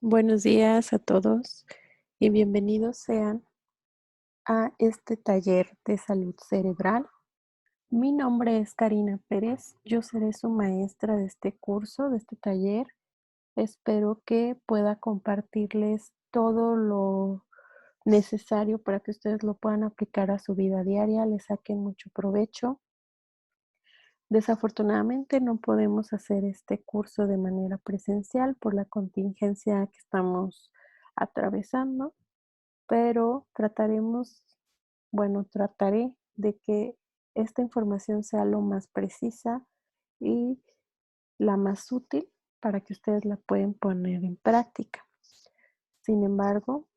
Buenos días a todos y bienvenidos sean a este taller de salud cerebral. Mi nombre es Karina Pérez, yo seré su maestra de este curso, de este taller. Espero que pueda compartirles todo lo necesario para que ustedes lo puedan aplicar a su vida diaria, le saquen mucho provecho. Desafortunadamente no podemos hacer este curso de manera presencial por la contingencia que estamos atravesando. Pero trataré de que esta información sea lo más precisa y la más útil para que ustedes la pueden poner en práctica. Sin embargo,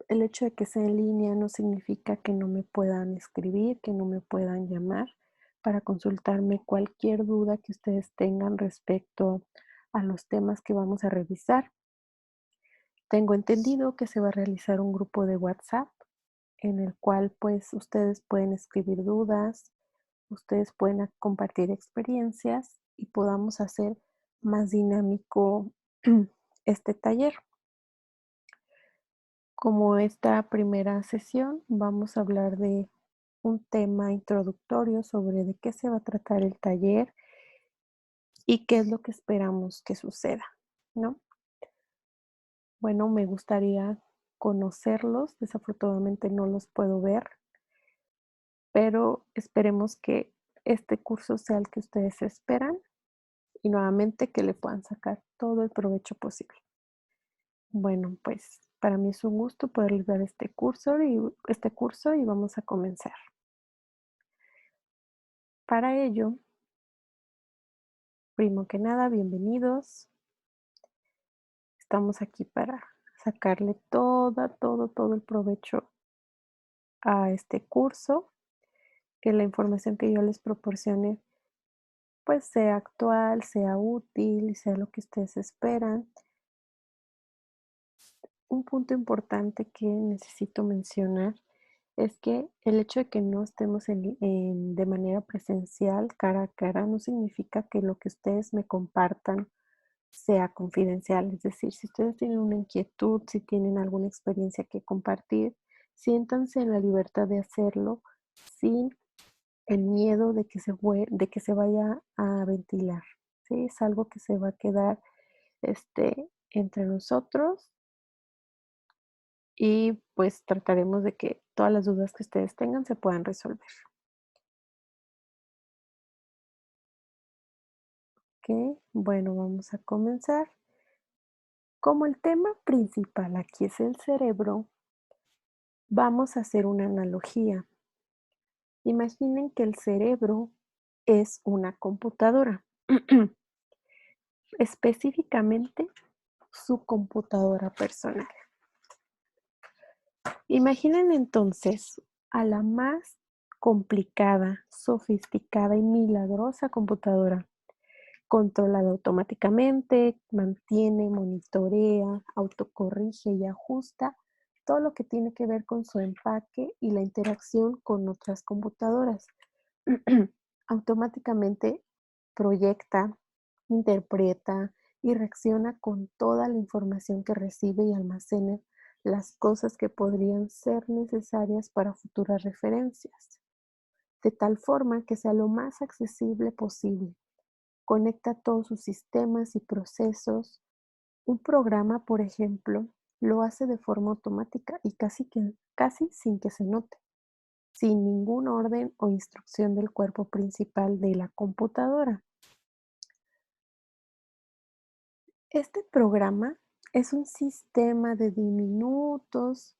el hecho de que sea en línea no significa que no me puedan escribir, que no me puedan llamar para consultarme cualquier duda que ustedes tengan respecto a los temas que vamos a revisar. Tengo entendido que se va a realizar un grupo de WhatsApp en el cual pues ustedes pueden escribir dudas, ustedes pueden compartir experiencias y podamos hacer más dinámico este taller. Como esta primera sesión, vamos a hablar de un tema introductorio sobre de qué se va a tratar el taller y qué es lo que esperamos que suceda, ¿no? Bueno, me gustaría conocerlos, desafortunadamente no los puedo ver, pero esperemos que este curso sea el que ustedes esperan y nuevamente que le puedan sacar todo el provecho posible. Bueno, pues para mí es un gusto poderles dar este curso y vamos a comenzar. Para ello, primero que nada, bienvenidos. Estamos aquí para sacarle todo el provecho a este curso, que la información que yo les proporcione pues sea actual, sea útil y sea lo que ustedes esperan. Un punto importante que necesito mencionar es que el hecho de que no estemos de manera presencial, cara a cara, no significa que lo que ustedes me compartan sea confidencial. Es decir, si ustedes tienen una inquietud, si tienen alguna experiencia que compartir, siéntanse en la libertad de hacerlo sin el miedo de que se vaya a ventilar, ¿sí? Es algo que se va a quedar entre nosotros y pues trataremos de que todas las dudas que ustedes tengan se puedan resolver. ¿Ok? Bueno, vamos a comenzar. Como el tema principal aquí es el cerebro, vamos a hacer una analogía. Imaginen que el cerebro es una computadora, específicamente su computadora personal. Imaginen entonces a la más complicada, sofisticada y milagrosa computadora controlada automáticamente, mantiene, monitorea, autocorrige y ajusta todo lo que tiene que ver con su empaque y la interacción con otras computadoras. Automáticamente proyecta, interpreta y reacciona con toda la información que recibe y almacena las cosas que podrían ser necesarias para futuras referencias, de tal forma que sea lo más accesible posible. Conecta todos sus sistemas y procesos. Un programa, por ejemplo, lo hace de forma automática y casi sin que se note, sin ningún orden o instrucción del cuerpo principal de la computadora. Este programa es un sistema de diminutos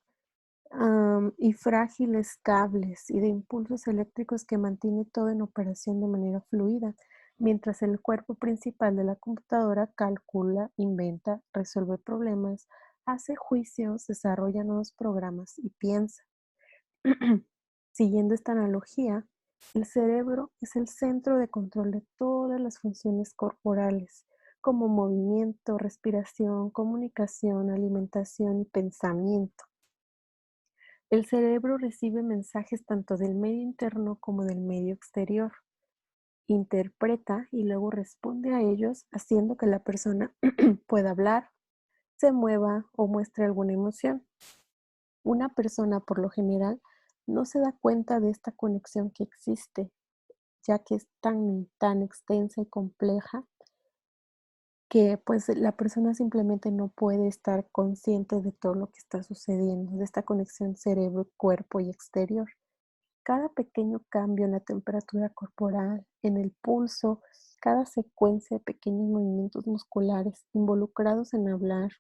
y frágiles cables y de impulsos eléctricos que mantiene todo en operación de manera fluida, mientras el cuerpo principal de la computadora calcula, inventa, resuelve problemas, hace juicios, desarrolla nuevos programas y piensa. Siguiendo esta analogía, el cerebro es el centro de control de todas las funciones corporales, como movimiento, respiración, comunicación, alimentación y pensamiento. El cerebro recibe mensajes tanto del medio interno como del medio exterior, interpreta y luego responde a ellos, haciendo que la persona pueda hablar, se mueva o muestre alguna emoción. Una persona, por lo general, no se da cuenta de esta conexión que existe, ya que es tan extensa y compleja que, pues, la persona simplemente no puede estar consciente de todo lo que está sucediendo, de esta conexión cerebro, cuerpo y exterior. Cada pequeño cambio en la temperatura corporal, en el pulso, cada secuencia de pequeños movimientos musculares involucrados en hablar,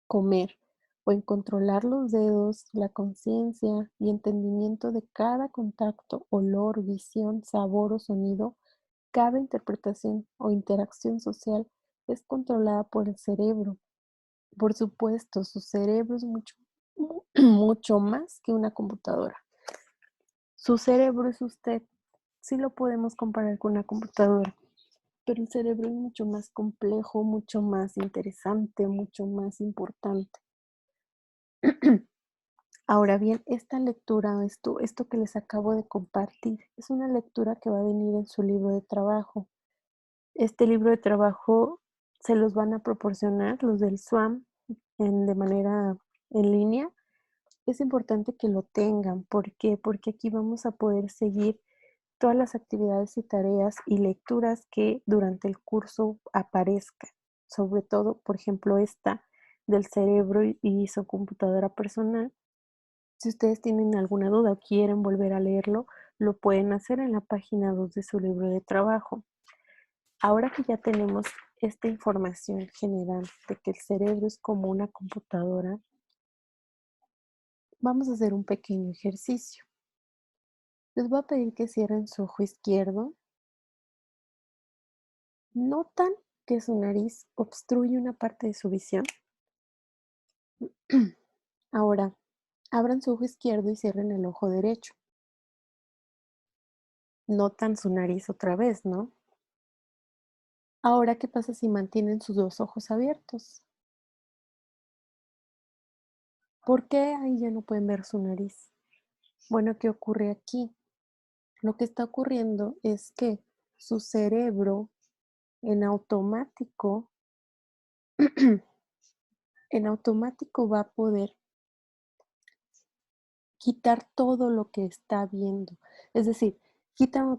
comer o en controlar los dedos, la conciencia y entendimiento de cada contacto, olor, visión, sabor o sonido, cada interpretación o interacción social es controlada por el cerebro. Por supuesto, su cerebro es mucho más que una computadora. Su cerebro es usted. Sí lo podemos comparar con una computadora, pero el cerebro es mucho más complejo, mucho más interesante, mucho más importante. Ahora bien, esta lectura, esto que les acabo de compartir, es una lectura que va a venir en su libro de trabajo. Este libro de trabajo se los van a proporcionar los del SWAM de manera en línea. Es importante que lo tengan. ¿Por qué? Porque aquí vamos a poder seguir todas las actividades y tareas y lecturas que durante el curso aparezcan. Sobre todo, por ejemplo, esta del cerebro y su computadora personal. Si ustedes tienen alguna duda o quieren volver a leerlo, lo pueden hacer en la página 2 de su libro de trabajo. Ahora que ya tenemos esta información general de que el cerebro es como una computadora, vamos a hacer un pequeño ejercicio. Les voy a pedir que cierren su ojo izquierdo. ¿Notan que su nariz obstruye una parte de su visión? Ahora, abran su ojo izquierdo y cierren el ojo derecho. Notan su nariz otra vez, ¿no? Ahora, ¿qué pasa si mantienen sus dos ojos abiertos? ¿Por qué ahí ya no pueden ver su nariz? Bueno, ¿qué ocurre aquí? Lo que está ocurriendo es que su cerebro en automático, en automático va a poder quitar todo lo que está viendo. Es decir, quitan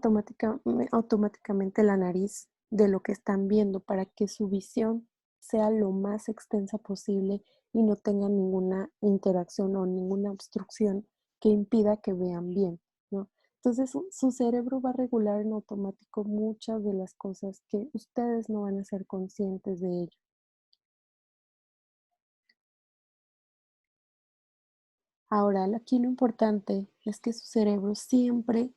automáticamente la nariz de lo que están viendo para que su visión sea lo más extensa posible y no tengan ninguna interacción o ninguna obstrucción que impida que vean bien, ¿no? Entonces, su cerebro va a regular en automático muchas de las cosas que ustedes no van a ser conscientes de ello. Ahora, aquí lo importante es que su cerebro siempre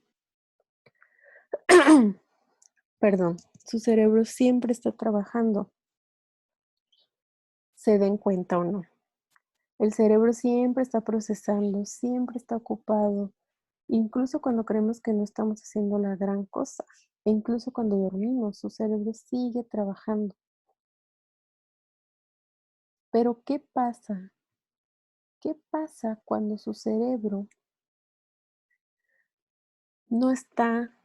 perdón, su cerebro siempre está trabajando, se den cuenta o no. El cerebro siempre está procesando, siempre está ocupado, incluso cuando creemos que no estamos haciendo la gran cosa, e incluso cuando dormimos, su cerebro sigue trabajando. Pero ¿qué pasa? ¿Qué pasa cuando su cerebro no está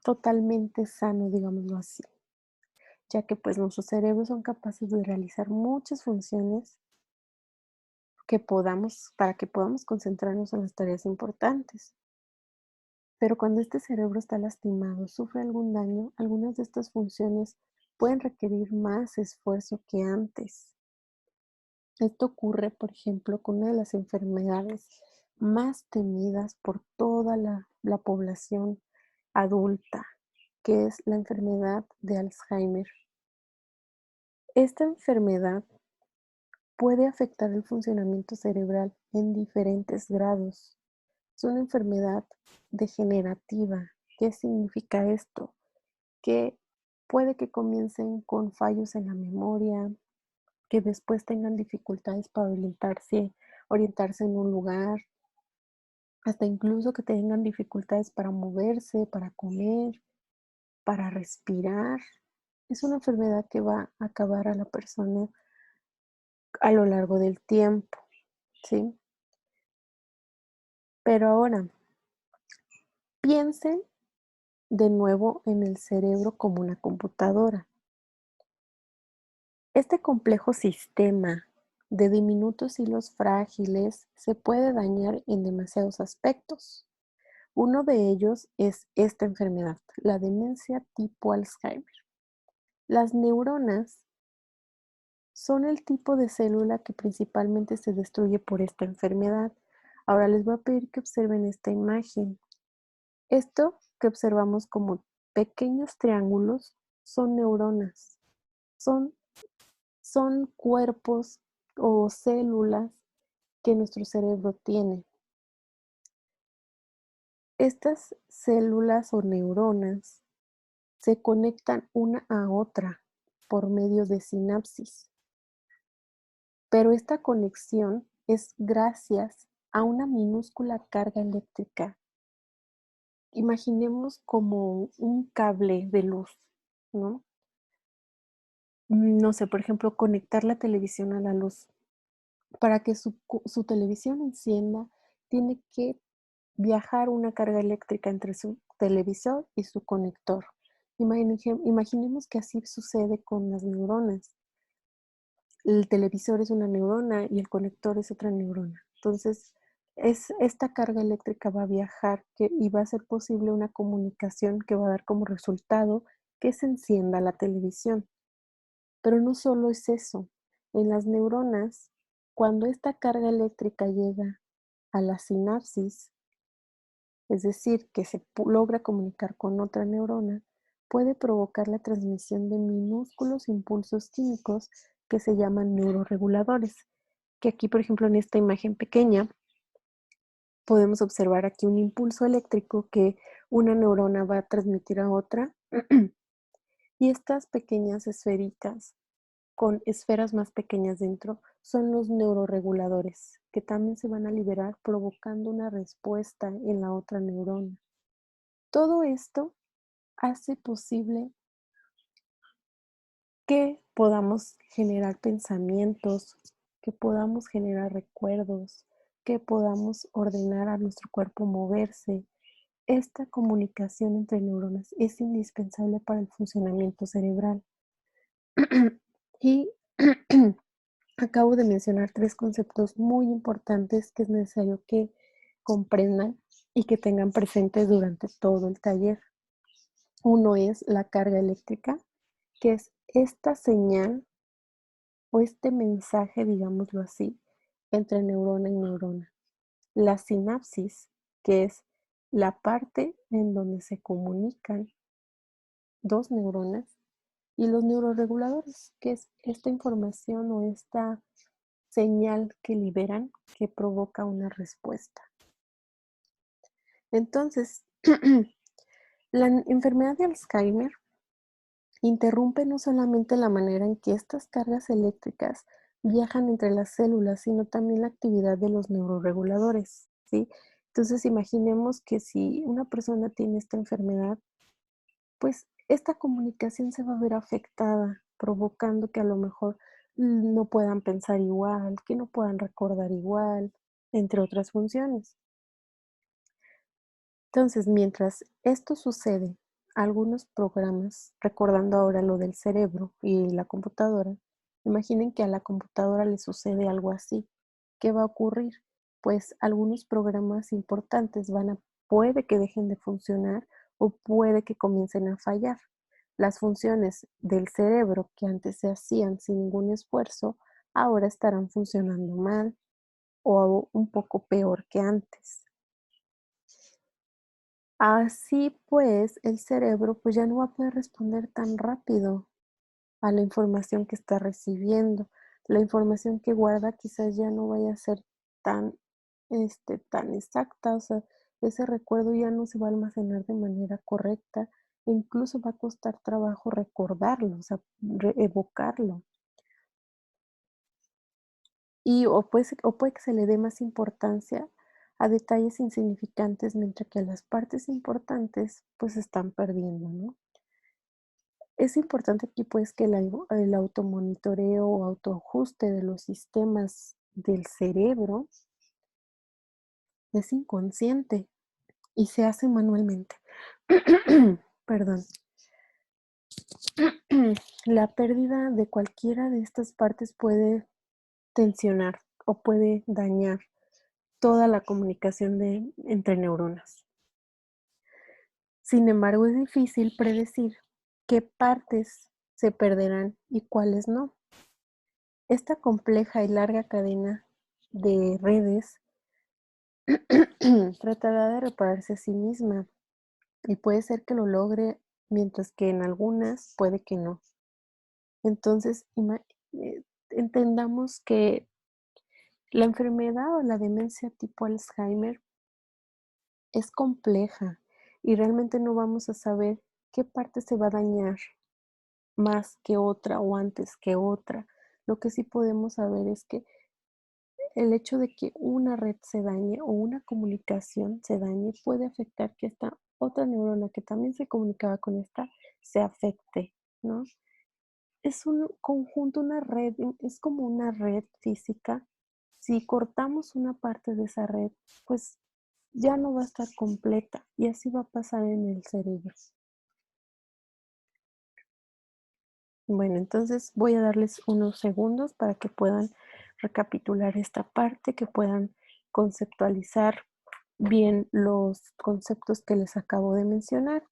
totalmente sano, digámoslo así? Ya que pues nuestros cerebros son capaces de realizar muchas funciones para que podamos concentrarnos en las tareas importantes. Pero cuando este cerebro está lastimado, sufre algún daño, algunas de estas funciones pueden requerir más esfuerzo que antes. Esto ocurre, por ejemplo, con una de las enfermedades más temidas por toda la población adulta, que es la enfermedad de Alzheimer. Esta enfermedad puede afectar el funcionamiento cerebral en diferentes grados. Es una enfermedad degenerativa. ¿Qué significa esto? Que puede que comiencen con fallos en la memoria, que después tengan dificultades para orientarse en un lugar, hasta incluso que tengan dificultades para moverse, para comer, para respirar. Es una enfermedad que va a acabar a la persona a lo largo del tiempo, ¿sí? Pero ahora, piensen de nuevo en el cerebro como una computadora. Este complejo sistema de diminutos hilos frágiles se puede dañar en demasiados aspectos. Uno de ellos es esta enfermedad, la demencia tipo Alzheimer. Las neuronas son el tipo de célula que principalmente se destruye por esta enfermedad. Ahora les voy a pedir que observen esta imagen. Esto que observamos como pequeños triángulos son neuronas. Son, son cuerpos o células que nuestro cerebro tiene. Estas células o neuronas se conectan una a otra por medio de sinapsis, pero esta conexión es gracias a una minúscula carga eléctrica. Imaginemos como un cable de luz, ¿no? No sé, por ejemplo, conectar la televisión a la luz. Para que su televisión encienda, tiene que viajar una carga eléctrica entre su televisor y su conector. Imaginemos que así sucede con las neuronas. El televisor es una neurona y el conector es otra neurona. Entonces, esta carga eléctrica va a viajar y va a ser posible una comunicación que va a dar como resultado que se encienda la televisión. Pero no solo es eso. En las neuronas, cuando esta carga eléctrica llega a la sinapsis, es decir, que se logra comunicar con otra neurona, puede provocar la transmisión de minúsculos impulsos químicos que se llaman neuroreguladores, que aquí, por ejemplo, en esta imagen pequeña, podemos observar aquí un impulso eléctrico que una neurona va a transmitir a otra y estas pequeñas esferitas con esferas más pequeñas dentro son los neuroreguladores, que también se van a liberar provocando una respuesta en la otra neurona. Todo esto hace posible que podamos generar pensamientos, que podamos generar recuerdos, que podamos ordenar a nuestro cuerpo moverse. Esta comunicación entre neuronas es indispensable para el funcionamiento cerebral. Y acabo de mencionar 3 conceptos muy importantes que es necesario que comprendan y que tengan presentes durante todo el taller. Uno es la carga eléctrica, que es esta señal o este mensaje, digámoslo así, entre neurona y neurona. La sinapsis, que es la parte en donde se comunican 2 neuronas, y los neuroreguladores, que es esta información o esta señal que liberan que provoca una respuesta. Entonces, la enfermedad de Alzheimer interrumpe no solamente la manera en que estas cargas eléctricas viajan entre las células, sino también la actividad de los neuroreguladores, ¿sí? Entonces, imaginemos que si una persona tiene esta enfermedad, pues esta comunicación se va a ver afectada, provocando que a lo mejor no puedan pensar igual, que no puedan recordar igual, entre otras funciones. Entonces, mientras esto sucede, algunos programas, recordando ahora lo del cerebro y la computadora, imaginen que a la computadora le sucede algo así. ¿Qué va a ocurrir? Pues algunos programas importantes puede que dejen de funcionar o puede que comiencen a fallar. Las funciones del cerebro que antes se hacían sin ningún esfuerzo, ahora estarán funcionando mal o un poco peor que antes. Así pues, el cerebro pues ya no va a poder responder tan rápido a la información que está recibiendo. La información que guarda quizás ya no vaya a ser tan, tan exacta, o sea, ese recuerdo ya no se va a almacenar de manera correcta, e incluso va a costar trabajo recordarlo, o sea, evocarlo. O puede que se le dé más importancia a detalles insignificantes, mientras que las partes importantes pues se están perdiendo, ¿no? Es importante aquí pues que el automonitoreo o autoajuste de los sistemas del cerebro es inconsciente y se hace manualmente. Perdón. La pérdida de cualquiera de estas partes puede tensionar o puede dañar toda la comunicación entre neuronas. Sin embargo, es difícil predecir qué partes se perderán y cuáles no. Esta compleja y larga cadena de redes tratará de repararse a sí misma y puede ser que lo logre, mientras que en algunas puede que no. Entonces, entendamos que la enfermedad o la demencia tipo Alzheimer es compleja y realmente no vamos a saber qué parte se va a dañar más que otra o antes que otra. Lo que sí podemos saber es que el hecho de que una red se dañe o una comunicación se dañe puede afectar que esta otra neurona que también se comunicaba con esta se afecte, ¿no? Es un conjunto, una red, es como una red física. Si cortamos una parte de esa red, pues ya no va a estar completa y así va a pasar en el cerebro. Bueno, entonces voy a darles unos segundos para que puedan recapitular esta parte, que puedan conceptualizar bien los conceptos que les acabo de mencionar.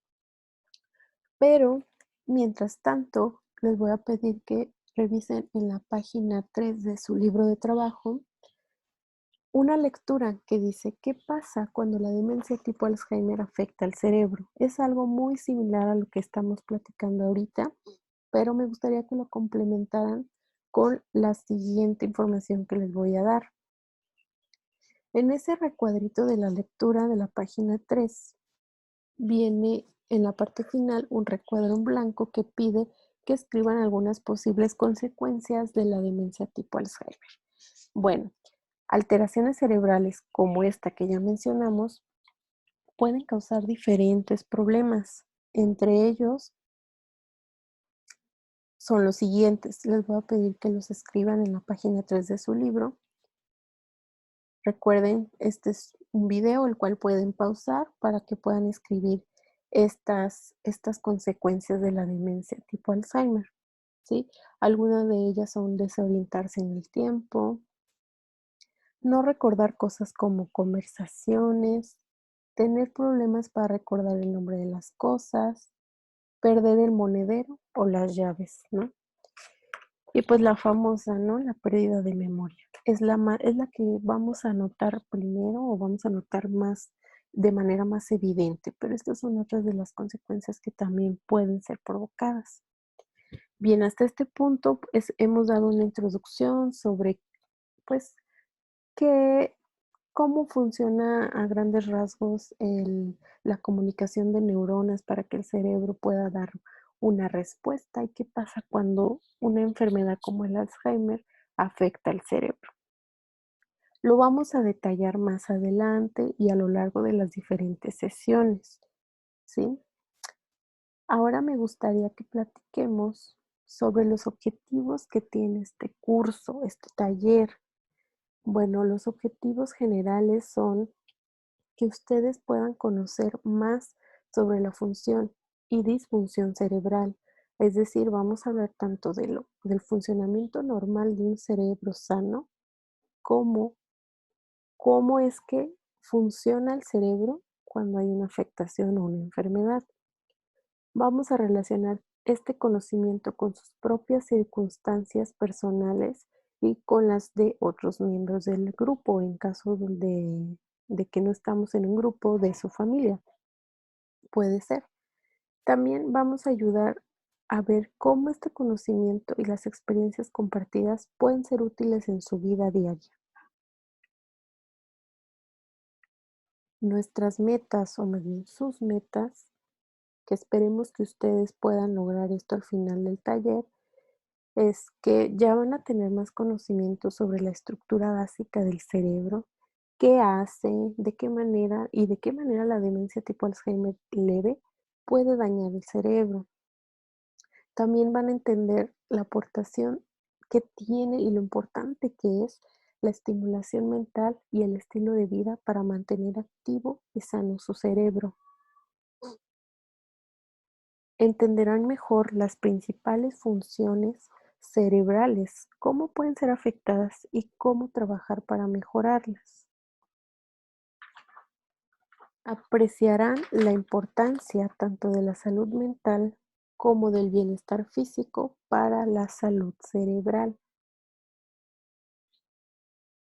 Pero, mientras tanto, les voy a pedir que revisen en la página 3 de su libro de trabajo una lectura que dice: ¿qué pasa cuando la demencia tipo Alzheimer afecta al cerebro? Es algo muy similar a lo que estamos platicando ahorita, pero me gustaría que lo complementaran con la siguiente información que les voy a dar. En ese recuadrito de la lectura de la página 3 viene en la parte final un recuadro en blanco que pide que escriban algunas posibles consecuencias de la demencia tipo Alzheimer. Bueno, alteraciones cerebrales como esta que ya mencionamos pueden causar diferentes problemas. Entre ellos son los siguientes. Les voy a pedir que los escriban en la página 3 de su libro. Recuerden, este es un video el cual pueden pausar para que puedan escribir estas consecuencias de la demencia tipo Alzheimer, ¿sí? Algunas de ellas son desorientarse en el tiempo, no recordar cosas como conversaciones, tener problemas para recordar el nombre de las cosas, perder el monedero o las llaves, ¿no? Y pues la famosa, ¿no? La pérdida de memoria. Es la que vamos a notar primero o vamos a notar más de manera más evidente, pero estas son otras de las consecuencias que también pueden ser provocadas. Bien, hasta este punto pues, hemos dado una introducción sobre pues que cómo funciona a grandes rasgos la comunicación de neuronas para que el cerebro pueda dar una respuesta y qué pasa cuando una enfermedad como el Alzheimer afecta al cerebro. Lo vamos a detallar más adelante y a lo largo de las diferentes sesiones, ¿sí? Ahora me gustaría que platiquemos sobre los objetivos que tiene este curso, este taller. Bueno, los objetivos generales son que ustedes puedan conocer más sobre la función y disfunción cerebral. Es decir, vamos a hablar tanto del funcionamiento normal de un cerebro sano, como cómo es que funciona el cerebro cuando hay una afectación o una enfermedad. Vamos a relacionar este conocimiento con sus propias circunstancias personales y con las de otros miembros del grupo, en caso de que no estamos en un grupo de su familia. Puede ser. También vamos a ayudar a ver cómo este conocimiento y las experiencias compartidas pueden ser útiles en su vida diaria. Nuestras metas, o más bien sus metas, que esperemos que ustedes puedan lograr esto al final del taller, es que ya van a tener más conocimiento sobre la estructura básica del cerebro, qué hace, de qué manera la demencia tipo Alzheimer leve puede dañar el cerebro. También van a entender la aportación que tiene y lo importante que es la estimulación mental y el estilo de vida para mantener activo y sano su cerebro. Entenderán mejor las principales funciones cerebrales, cómo pueden ser afectadas y cómo trabajar para mejorarlas. Apreciarán la importancia tanto de la salud mental como del bienestar físico para la salud cerebral.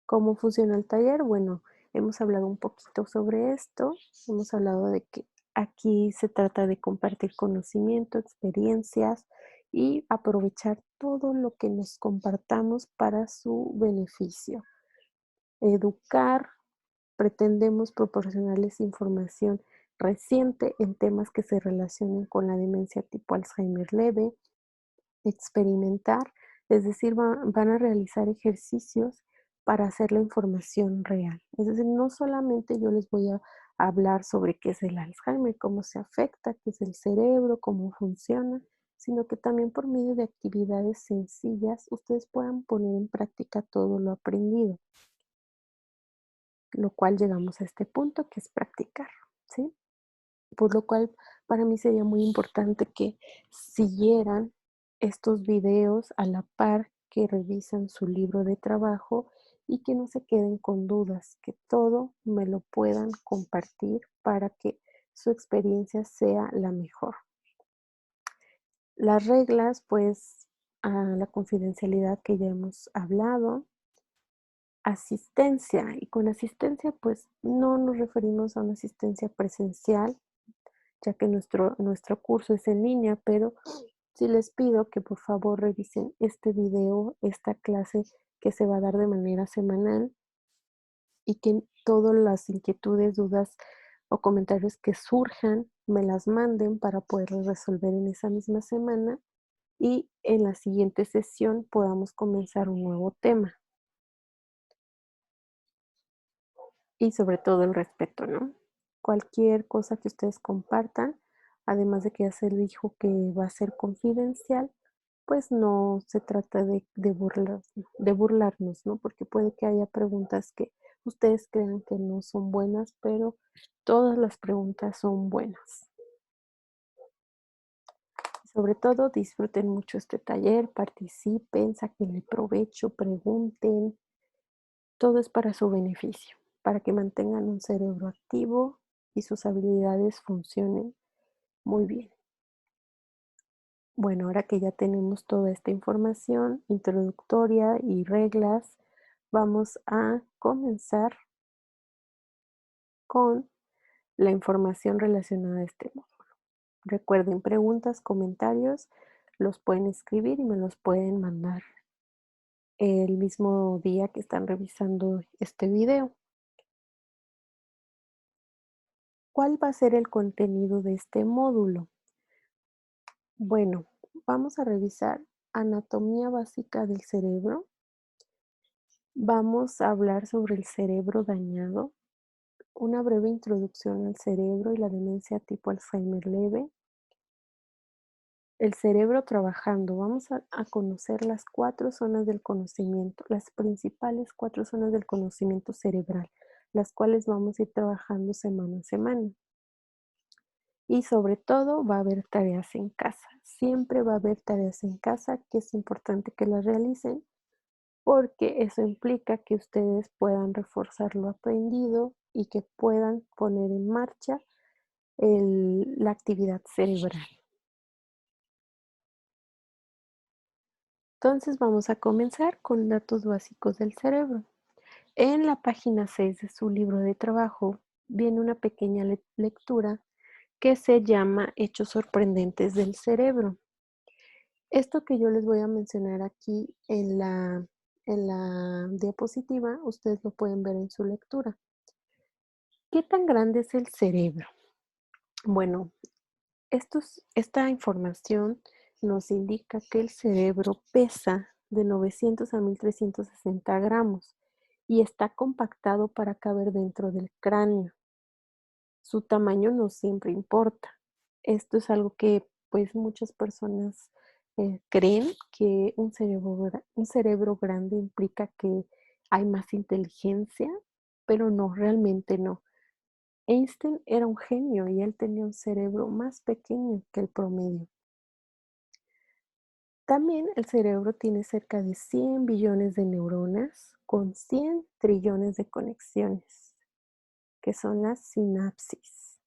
¿Cómo funciona el taller? Bueno, hemos hablado un poquito sobre esto. Hemos hablado de que aquí se trata de compartir conocimiento, experiencias y aprovechar todo lo que nos compartamos para su beneficio. Educar, pretendemos proporcionarles información reciente en temas que se relacionen con la demencia tipo Alzheimer leve, experimentar, es decir, van a realizar ejercicios para hacer la información real. Es decir, no solamente yo les voy a hablar sobre qué es el Alzheimer, cómo se afecta, qué es el cerebro, cómo funciona, sino que también por medio de actividades sencillas ustedes puedan poner en práctica todo lo aprendido, lo cual llegamos a este punto que es practicar, ¿sí? Por lo cual, para mí sería muy importante que siguieran estos videos a la par que revisan su libro de trabajo y que no se queden con dudas, que todo me lo puedan compartir para que su experiencia sea la mejor. Las reglas, pues, a la confidencialidad que ya hemos hablado, asistencia, y con asistencia, pues, no nos referimos a una asistencia presencial, ya que nuestro curso es en línea, pero sí les pido que por favor revisen este video, esta clase que se va a dar de manera semanal y que todas las inquietudes, dudas o comentarios que surjan me las manden para poderlos resolver en esa misma semana y en la siguiente sesión podamos comenzar un nuevo tema. Y sobre todo el respeto, ¿no? Cualquier cosa que ustedes compartan, además de que ya se dijo que va a ser confidencial, pues no se trata de burlarnos, ¿no? Porque puede que haya preguntas que ustedes crean que no son buenas, pero todas las preguntas son buenas. Sobre todo, disfruten mucho este taller, participen, sáquenle provecho, pregunten. Todo es para su beneficio, para que mantengan un cerebro activo y sus habilidades funcionen muy bien. Bueno, ahora que ya tenemos toda esta información introductoria y reglas, vamos a comenzar con la información relacionada a este módulo. Recuerden, preguntas, comentarios, los pueden escribir y me los pueden mandar el mismo día que están revisando este video. ¿Cuál va a ser el contenido de este módulo? Bueno, vamos a revisar anatomía básica del cerebro. Vamos a hablar sobre el cerebro dañado, una breve introducción al cerebro y la demencia tipo Alzheimer leve. El cerebro trabajando. Vamos a conocer las 4 zonas del conocimiento, las principales 4 zonas del conocimiento cerebral, las cuales vamos a ir trabajando semana a semana. Y sobre todo va a haber tareas en casa. Siempre va a haber tareas en casa que es importante que las realicen porque eso implica que ustedes puedan reforzar lo aprendido y que puedan poner en marcha la actividad cerebral. Entonces vamos a comenzar con datos básicos del cerebro. En la página 6 de su libro de trabajo viene una pequeña lectura que se llama Hechos sorprendentes del cerebro. Esto que yo les voy a mencionar aquí en la diapositiva, ustedes lo pueden ver en su lectura. ¿Qué tan grande es el cerebro? Bueno, esta información nos indica que el cerebro pesa de 900 a 1360 gramos y está compactado para caber dentro del cráneo. Su tamaño no siempre importa. Esto es algo que pues muchas personas creen que un cerebro grande implica que hay más inteligencia, pero no, realmente no. Einstein era un genio y él tenía un cerebro más pequeño que el promedio. También el cerebro tiene cerca de 100 billones de neuronas con 100 trillones de conexiones, que son las sinapsis.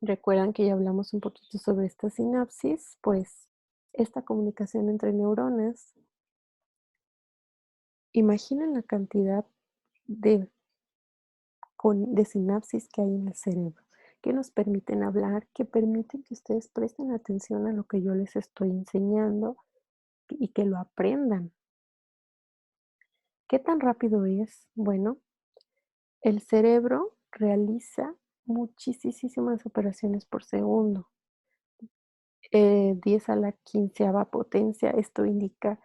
¿Recuerdan que ya hablamos un poquito sobre esta sinapsis? Pues esta comunicación entre neuronas, imaginen la cantidad de, de sinapsis que hay en el cerebro, que nos permiten hablar, que permiten que ustedes presten atención a lo que yo les estoy enseñando y que lo aprendan. ¿Qué tan rápido es? Bueno, el cerebro realiza muchísimas operaciones por segundo, 10 a la quinceava potencia. Esto indica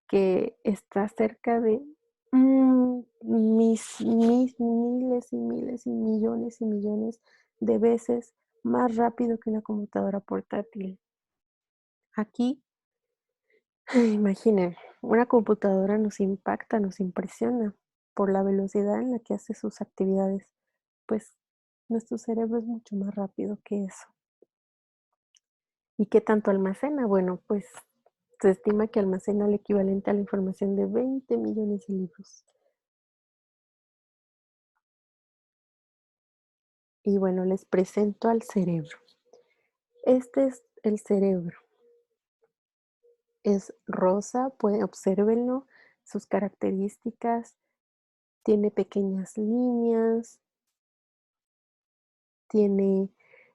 que está cerca de miles y miles y millones de veces más rápido que una computadora portátil. Aquí, imaginen, una computadora nos impacta, nos impresiona por la velocidad en la que hace sus actividades. Pues nuestro cerebro es mucho más rápido que eso. ¿Y qué tanto almacena? Bueno, pues se estima que almacena el equivalente a la información de 20 millones de libros. Y bueno, les presento al cerebro. Este es el cerebro. Es rosa, obsérvenlo, sus características. Tiene pequeñas líneas, tiene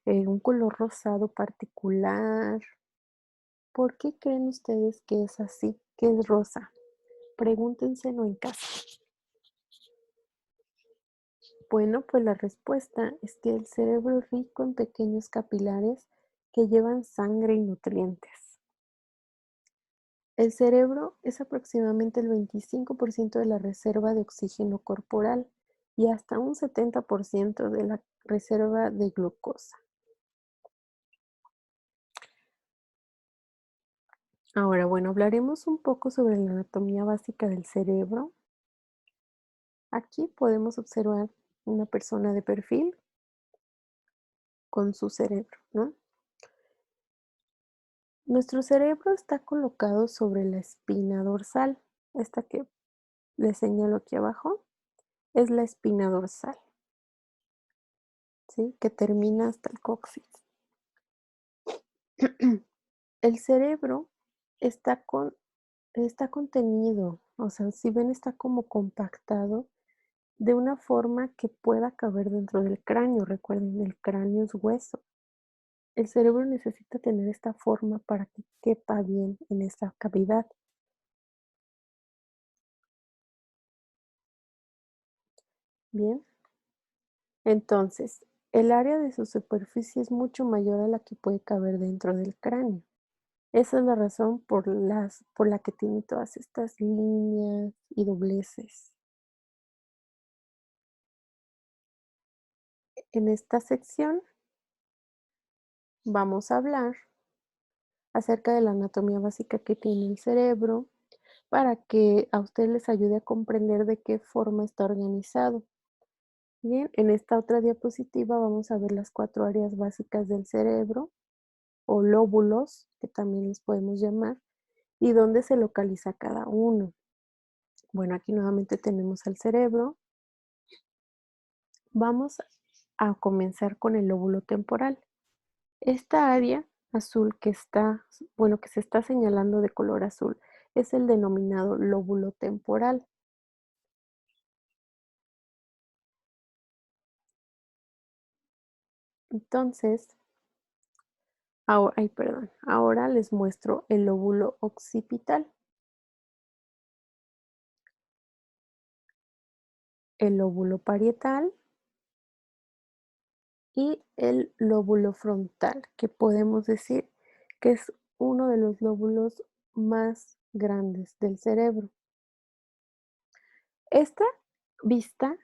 un color rosado particular. ¿Por qué creen ustedes que es así, que es rosa? Pregúntenselo en casa. Bueno, pues la respuesta es que el cerebro es rico en pequeños capilares que llevan sangre y nutrientes. El cerebro es aproximadamente el 25% de la reserva de oxígeno corporal y hasta un 70% de la reserva de glucosa. Ahora, bueno, hablaremos un poco sobre la anatomía básica del cerebro. Aquí podemos observar una persona de perfil con su cerebro, ¿no? Nuestro cerebro está colocado sobre la espina dorsal. Esta que les señalo aquí abajo es la espina dorsal, ¿sí? Que termina hasta el coxis. El cerebro está está contenido, o sea, si ven, está como compactado de una forma que pueda caber dentro del cráneo. Recuerden, el cráneo es hueso. El cerebro necesita tener esta forma para que quepa bien en esa cavidad. Bien, entonces, el área de su superficie es mucho mayor a la que puede caber dentro del cráneo. Esa es la razón por la que tiene todas estas líneas y dobleces. En esta sección vamos a hablar acerca de la anatomía básica que tiene el cerebro para que a ustedes les ayude a comprender de qué forma está organizado. Bien, en esta otra diapositiva vamos a ver las 4 áreas básicas del cerebro o lóbulos, que también les podemos llamar, y dónde se localiza cada uno. Bueno, aquí nuevamente tenemos al cerebro. Vamos a comenzar con el lóbulo temporal. Esta área azul que está, bueno, que se está señalando de color azul, es el denominado lóbulo temporal. Entonces, ahora les muestro el lóbulo occipital. El lóbulo parietal y el lóbulo frontal, que podemos decir que es uno de los lóbulos más grandes del cerebro. Esta vista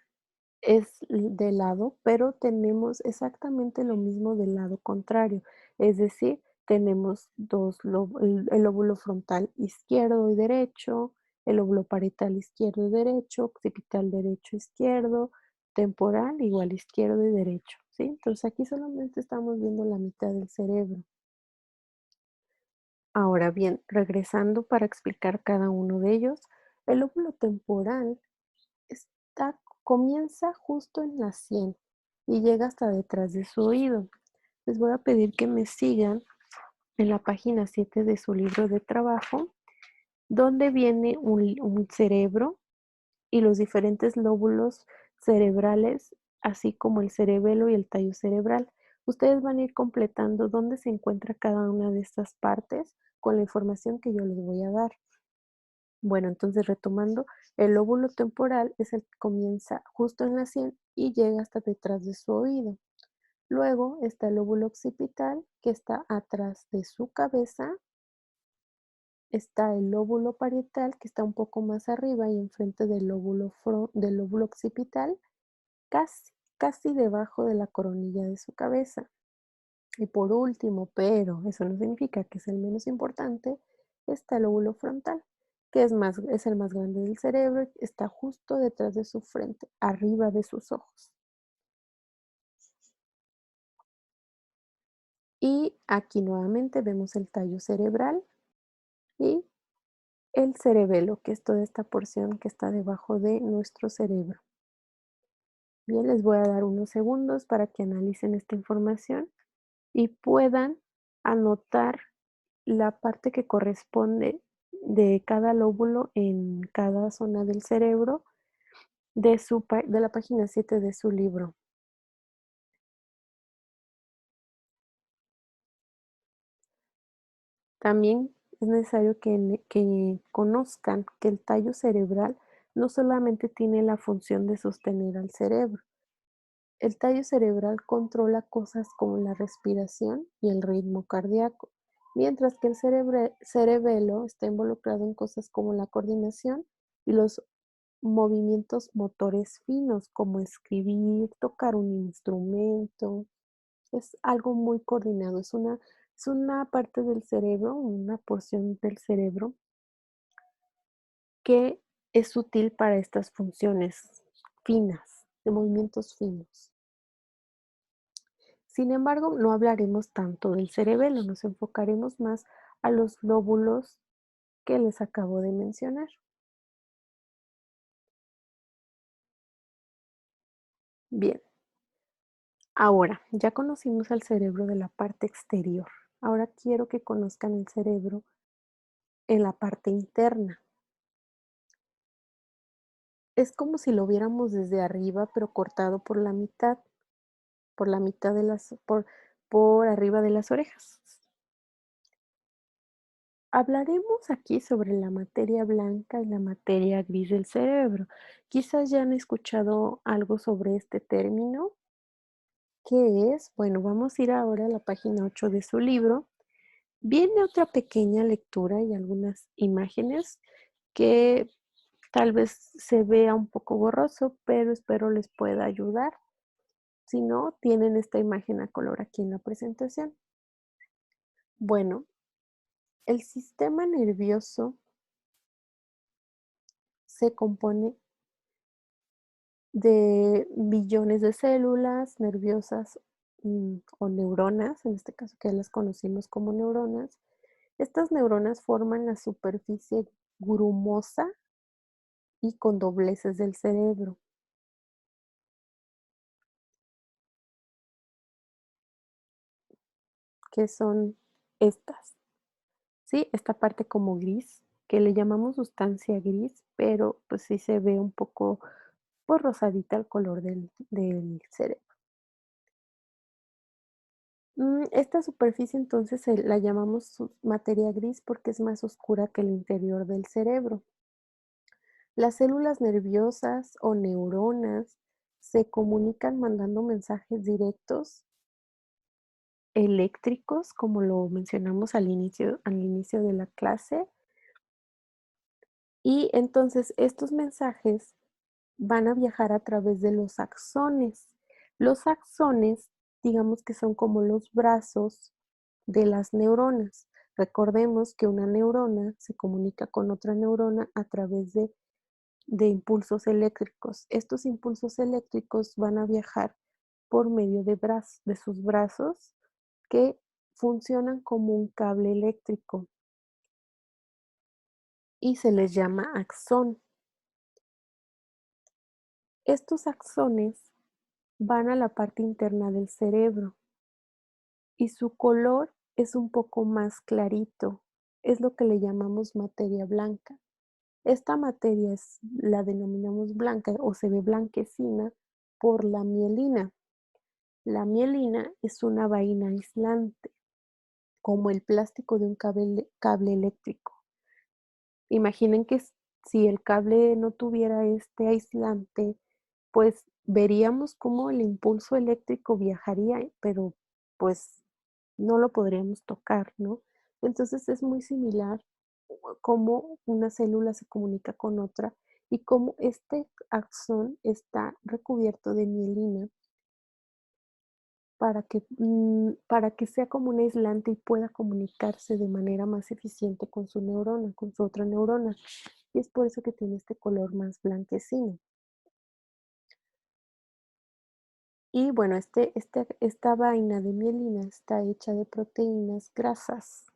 es de lado, pero tenemos exactamente lo mismo del lado contrario, es decir, tenemos el lóbulo frontal izquierdo y derecho, el lóbulo parietal izquierdo y derecho, occipital derecho, izquierdo, temporal igual izquierdo y derecho, ¿sí? Entonces aquí solamente estamos viendo la mitad del cerebro. Ahora bien, regresando para explicar cada uno de ellos, el lóbulo temporal comienza justo en la sien y llega hasta detrás de su oído. Les voy a pedir que me sigan en la página 7 de su libro de trabajo, donde viene un cerebro y los diferentes lóbulos cerebrales, así como el cerebelo y el tallo cerebral. Ustedes van a ir completando dónde se encuentra cada una de estas partes con la información que yo les voy a dar. Bueno, entonces retomando, el lóbulo temporal es el que comienza justo en la sien y llega hasta detrás de su oído. Luego está el lóbulo occipital, que está atrás de su cabeza. Está el lóbulo parietal, que está un poco más arriba y enfrente del lóbulo occipital, casi debajo de la coronilla de su cabeza. Y por último, pero eso no significa que es el menos importante, está el lóbulo frontal, que es el más grande del cerebro y está justo detrás de su frente, arriba de sus ojos. Y aquí nuevamente vemos el tallo cerebral y el cerebelo, que es toda esta porción que está debajo de nuestro cerebro. Bien, les voy a dar unos segundos para que analicen esta información y puedan anotar la parte que corresponde de cada lóbulo en cada zona del cerebro de la página 7 de su libro. También es necesario que conozcan que el tallo cerebral no solamente tiene la función de sostener al cerebro. El tallo cerebral controla cosas como la respiración y el ritmo cardíaco, mientras que el cerebelo está involucrado en cosas como la coordinación y los movimientos motores finos, como escribir, tocar un instrumento. Es algo muy coordinado, es una parte del cerebro, una porción del cerebro que es útil para estas funciones finas, de movimientos finos. Sin embargo, no hablaremos tanto del cerebelo, nos enfocaremos más a los lóbulos que les acabo de mencionar. Bien, ahora ya conocimos al cerebro de la parte exterior. Ahora quiero que conozcan el cerebro en la parte interna. Es como si lo viéramos desde arriba, pero cortado por la mitad de por arriba de las orejas. Hablaremos aquí sobre la materia blanca y la materia gris del cerebro. Quizás ya han escuchado algo sobre este término. ¿Qué es? Bueno, vamos a ir ahora a la página 8 de su libro. Viene otra pequeña lectura y algunas imágenes que tal vez se vea un poco borroso, pero espero les pueda ayudar. Si no, tienen esta imagen a color aquí en la presentación. Bueno, el sistema nervioso se compone de billones de células nerviosas, o neuronas, en este caso que las conocimos como neuronas. Estas neuronas forman la superficie grumosa y con dobleces del cerebro, que son estas, ¿sí? Esta parte como gris, que le llamamos sustancia gris, pero pues sí se ve un poco, pues, rosadita el color del cerebro. Esta superficie entonces la llamamos materia gris porque es más oscura que el interior del cerebro. Las células nerviosas o neuronas se comunican mandando mensajes directos eléctricos, como lo mencionamos al inicio de la clase, y entonces estos mensajes van a viajar a través de los axones. Los axones, digamos que son como los brazos de las neuronas. Recordemos que una neurona se comunica con otra neurona a través de impulsos eléctricos. Estos impulsos eléctricos van a viajar por medio de sus brazos que funcionan como un cable eléctrico. y se les llama axón. Estos axones van a la parte interna del cerebro y su color es un poco más clarito, es lo que le llamamos materia blanca. Esta materia la denominamos blanca o se ve blanquecina por la mielina. La mielina es una vaina aislante, como el plástico de un cable eléctrico. Imaginen que si el cable no tuviera este aislante, pues veríamos cómo el impulso eléctrico viajaría, pero pues no lo podríamos tocar, ¿no? Entonces es muy similar cómo una célula se comunica con otra y cómo este axón está recubierto de mielina para que sea como un aislante y pueda comunicarse de manera más eficiente con su neurona, con su otra neurona. Y es por eso que tiene este color más blanquecino. Y bueno, esta vaina de mielina está hecha de proteínas grasas.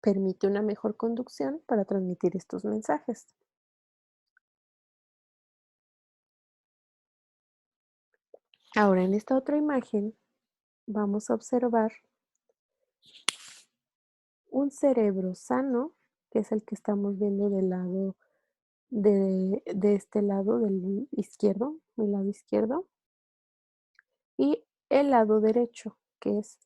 Permite una mejor conducción para transmitir estos mensajes. Ahora, en esta otra imagen, vamos a observar un cerebro sano, que es el que estamos viendo del lado de este lado, del izquierdo, mi lado izquierdo, y el lado derecho, que es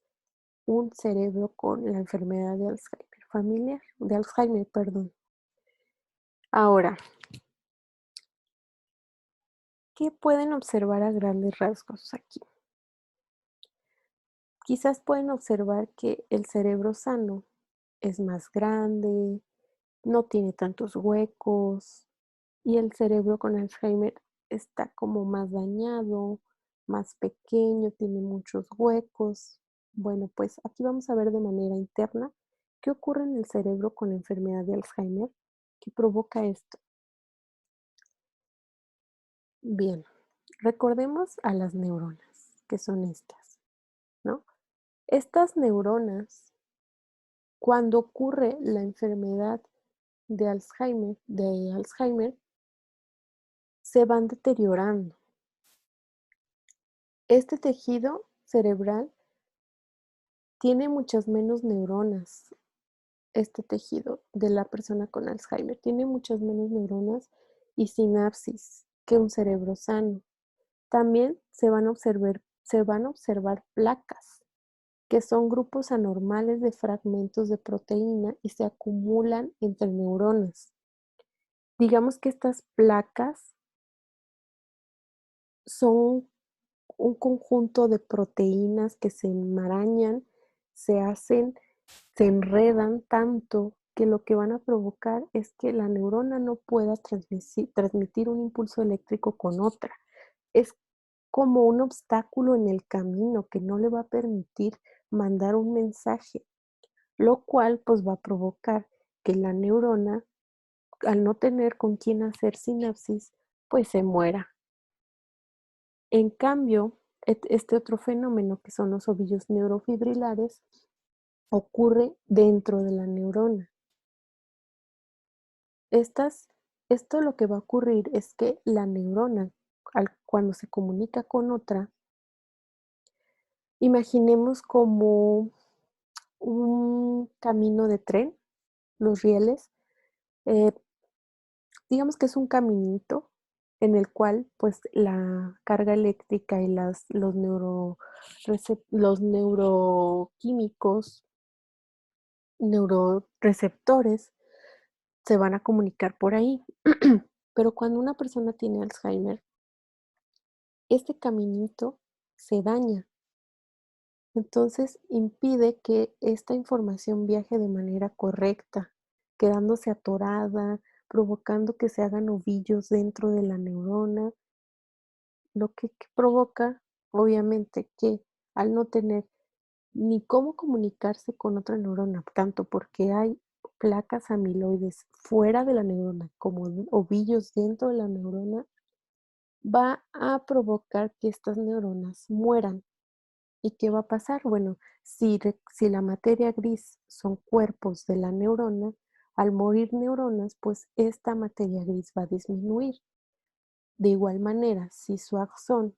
un cerebro con la enfermedad de Alzheimer familiar, de Alzheimer, perdón. Ahora, ¿qué pueden observar a grandes rasgos aquí? Quizás pueden observar que el cerebro sano es más grande, no tiene tantos huecos, y el cerebro con Alzheimer está como más dañado, más pequeño, tiene muchos huecos. Bueno, pues aquí vamos a ver de manera interna qué ocurre en el cerebro con la enfermedad de Alzheimer que provoca esto. Bien, recordemos a las neuronas, que son estas, ¿no? Estas neuronas, cuando ocurre la enfermedad de Alzheimer, se van deteriorando. Este tejido cerebral tiene muchas menos neuronas, este tejido de la persona con Alzheimer, tiene muchas menos neuronas y sinapsis que un cerebro sano. También se van a observar placas, que son grupos anormales de fragmentos de proteína y se acumulan entre neuronas. Digamos que estas placas son un conjunto de proteínas que se enmarañan, se hacen, se enredan tanto que lo que van a provocar es que la neurona no pueda transmitir un impulso eléctrico con otra. Es como un obstáculo en el camino que no le va a permitir mandar un mensaje, lo cual pues va a provocar que la neurona, al no tener con quién hacer sinapsis, pues se muera. En cambio, este otro fenómeno que son los ovillos neurofibrilares ocurre dentro de la neurona. Esto lo que va a ocurrir es que la neurona, cuando se comunica con otra, imaginemos como un camino de tren, los rieles, eh, digamos que es un caminito en el cual pues la carga eléctrica y los neuroquímicos, neuroreceptores se van a comunicar por ahí. Pero cuando una persona tiene Alzheimer, este caminito se daña. Entonces impide que esta información viaje de manera correcta, quedándose atorada, provocando que se hagan ovillos dentro de la neurona, lo que provoca, obviamente, que al no tener ni cómo comunicarse con otra neurona, tanto porque hay placas amiloides fuera de la neurona como ovillos dentro de la neurona, va a provocar que estas neuronas mueran. ¿Y qué va a pasar? Bueno, si la materia gris son cuerpos de la neurona, Al morir neuronas, pues esta materia gris va a disminuir. De igual manera, si su axón,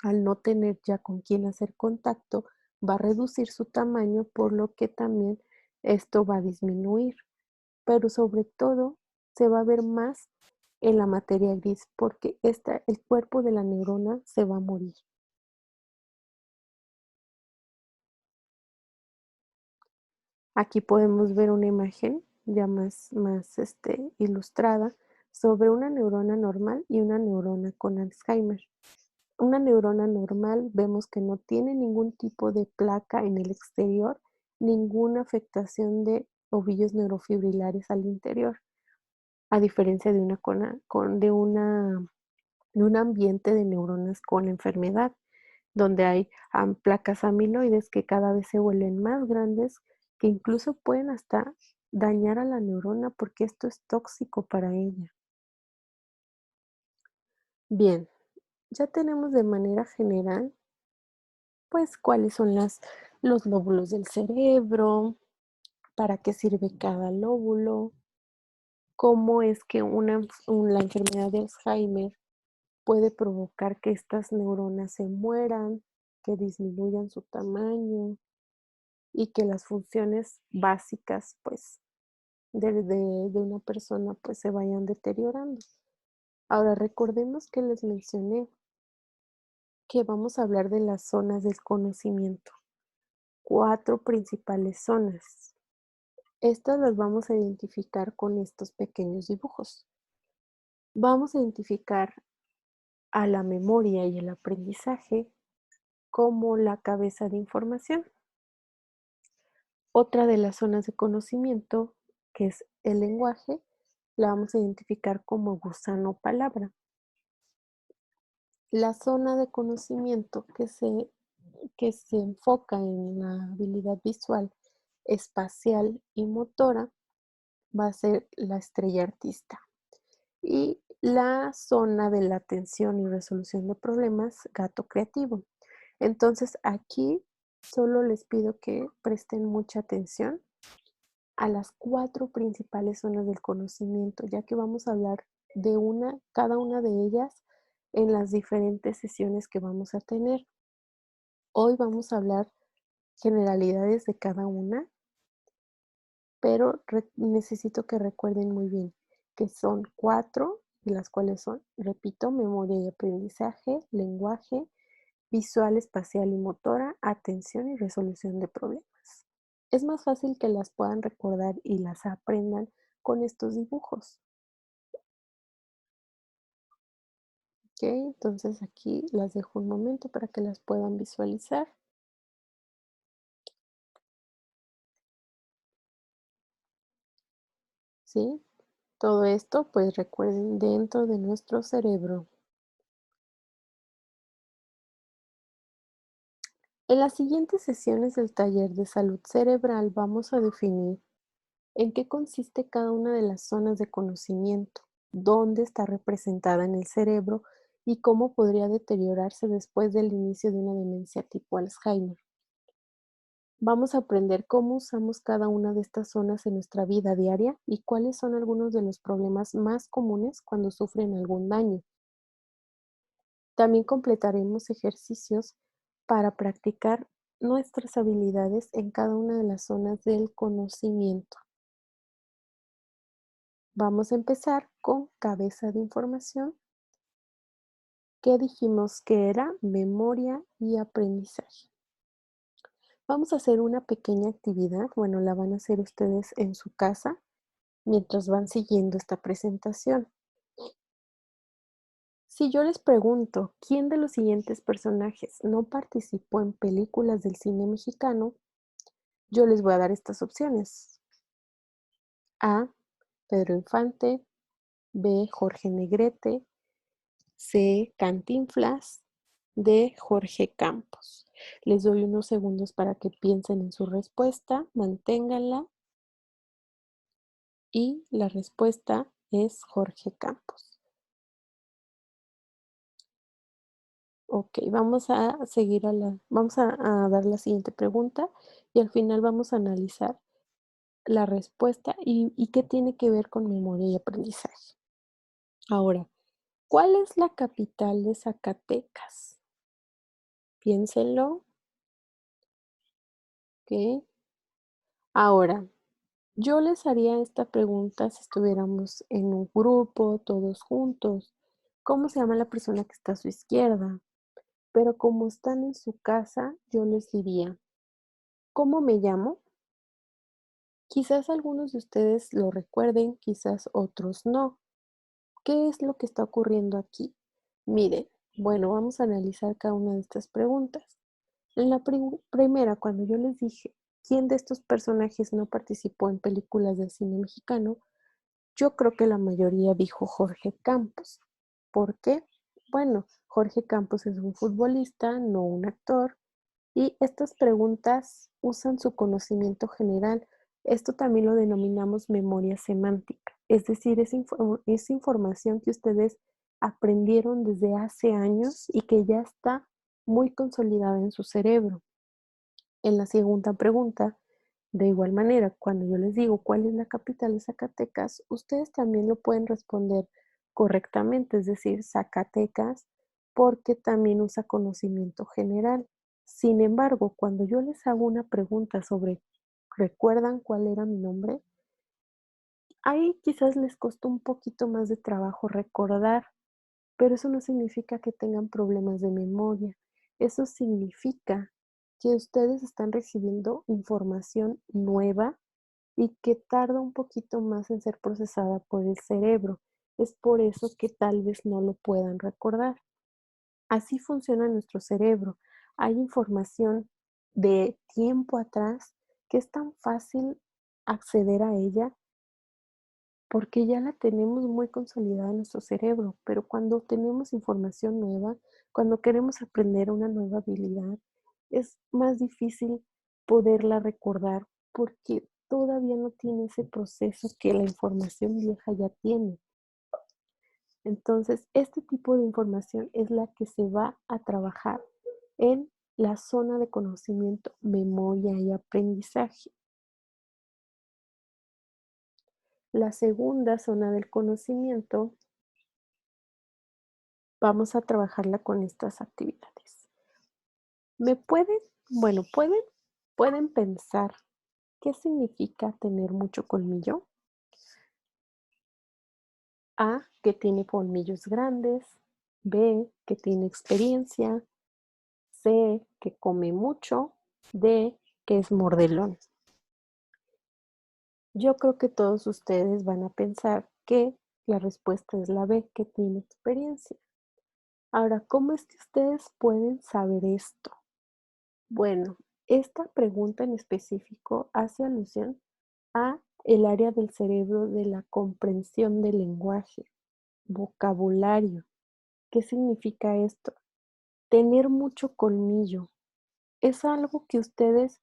al no tener ya con quién hacer contacto, va a reducir su tamaño, por lo que también esto va a disminuir. Pero sobre todo se va a ver más en la materia gris, porque el cuerpo de la neurona se va a morir. Aquí podemos ver una imagen ya más ilustrada sobre una neurona normal y una neurona con Alzheimer. Una neurona normal vemos que no tiene ningún tipo de placa en el exterior, ninguna afectación de ovillos neurofibrilares al interior, a diferencia de de un ambiente de neuronas con enfermedad, donde hay placas amiloides que cada vez se vuelven más grandes, que incluso pueden hasta dañar a la neurona porque esto es tóxico para ella. Bien, ya tenemos de manera general, pues, cuáles son los lóbulos del cerebro, para qué sirve cada lóbulo, cómo es que la enfermedad de Alzheimer puede provocar que estas neuronas se mueran, que disminuyan su tamaño y que las funciones básicas, pues, de una persona, pues, se vayan deteriorando. Ahora, recordemos que les mencioné que vamos a hablar de las zonas del conocimiento, 4 principales zonas. Estas las vamos a identificar con estos pequeños dibujos. Vamos a identificar a la memoria y el aprendizaje como la cabeza de información. Otra de las zonas de conocimiento, que es el lenguaje, la vamos a identificar como gusano palabra. La zona de conocimiento que se enfoca en la habilidad visual, espacial y motora va a ser la estrella artista. Y la zona de la atención y resolución de problemas, gato creativo. Entonces aquí solo les pido que presten mucha atención a las 4 principales zonas del conocimiento, ya que vamos a hablar de cada una de ellas en las diferentes sesiones que vamos a tener. Hoy vamos a hablar generalidades de cada una, pero necesito que recuerden muy bien que son 4 y las cuales son, repito, memoria y aprendizaje, lenguaje, visual, espacial y motora, atención y resolución de problemas. Es más fácil que las puedan recordar y las aprendan con estos dibujos. ¿Ok? Entonces aquí las dejo un momento para que las puedan visualizar. ¿Sí? Todo esto, pues recuerden, dentro de nuestro cerebro. En las siguientes sesiones del taller de salud cerebral vamos a definir en qué consiste cada una de las zonas de conocimiento, dónde está representada en el cerebro y cómo podría deteriorarse después del inicio de una demencia tipo Alzheimer. Vamos a aprender cómo usamos cada una de estas zonas en nuestra vida diaria y cuáles son algunos de los problemas más comunes cuando sufren algún daño. También completaremos ejercicios para practicar nuestras habilidades en cada una de las zonas del conocimiento. Vamos a empezar con cabeza de información, que dijimos que era memoria y aprendizaje. Vamos a hacer una pequeña actividad, bueno, la van a hacer ustedes en su casa mientras van siguiendo esta presentación. Si yo les pregunto, ¿quién de los siguientes personajes no participó en películas del cine mexicano? Yo les voy a dar estas opciones. A, Pedro Infante, B, Jorge Negrete, C, Cantinflas, D, Jorge Campos. Les doy unos segundos para que piensen en su respuesta, manténganla y la respuesta es Jorge Campos. Ok, vamos a seguir vamos a dar la siguiente pregunta y al final vamos a analizar la respuesta y qué tiene que ver con memoria y aprendizaje. Ahora, ¿cuál es la capital de Zacatecas? Piénsenlo, ¿ok? Ahora, yo les haría esta pregunta si estuviéramos en un grupo, todos juntos. ¿Cómo se llama la persona que está a su izquierda? Pero como están en su casa, yo les diría, ¿cómo me llamo? Quizás algunos de ustedes lo recuerden, quizás otros no. ¿Qué es lo que está ocurriendo aquí? Miren, bueno, vamos a analizar cada una de estas preguntas. En la primera, cuando yo les dije, ¿quién de estos personajes no participó en películas de cine mexicano? Yo creo que la mayoría dijo Jorge Campos. ¿Por qué? Bueno, Jorge Campos es un futbolista, no un actor, y estas preguntas usan su conocimiento general. Esto también lo denominamos memoria semántica, es decir, es información que ustedes aprendieron desde hace años y que ya está muy consolidada en su cerebro. En la segunda pregunta, de igual manera, cuando yo les digo cuál es la capital de Zacatecas, ustedes también lo pueden responder correctamente, es decir, Zacatecas, porque también usa conocimiento general. Sin embargo, cuando yo les hago una pregunta sobre, ¿recuerdan cuál era mi nombre? Ahí quizás les costó un poquito más de trabajo recordar, pero eso no significa que tengan problemas de memoria. Eso significa que ustedes están recibiendo información nueva y que tarda un poquito más en ser procesada por el cerebro. Es por eso que tal vez no lo puedan recordar. Así funciona nuestro cerebro. Hay información de tiempo atrás que es tan fácil acceder a ella porque ya la tenemos muy consolidada en nuestro cerebro, pero cuando tenemos información nueva, cuando queremos aprender una nueva habilidad, es más difícil poderla recordar porque todavía no tiene ese proceso que la información vieja ya tiene. Entonces, este tipo de información es la que se va a trabajar en la zona de conocimiento, memoria y aprendizaje. La segunda zona del conocimiento vamos a trabajarla con estas actividades. ¿Me pueden, bueno, pueden pensar qué significa tener mucho colmillo? A, que tiene colmillos grandes, B, que tiene experiencia, C, que come mucho, D, que es mordelón. Yo creo que todos ustedes van a pensar que la respuesta es la B, que tiene experiencia. Ahora, ¿cómo es que ustedes pueden saber esto? Bueno, esta pregunta en específico hace alusión a el área del cerebro de la comprensión del lenguaje, vocabulario. ¿Qué significa esto? Tener mucho colmillo. Es algo que ustedes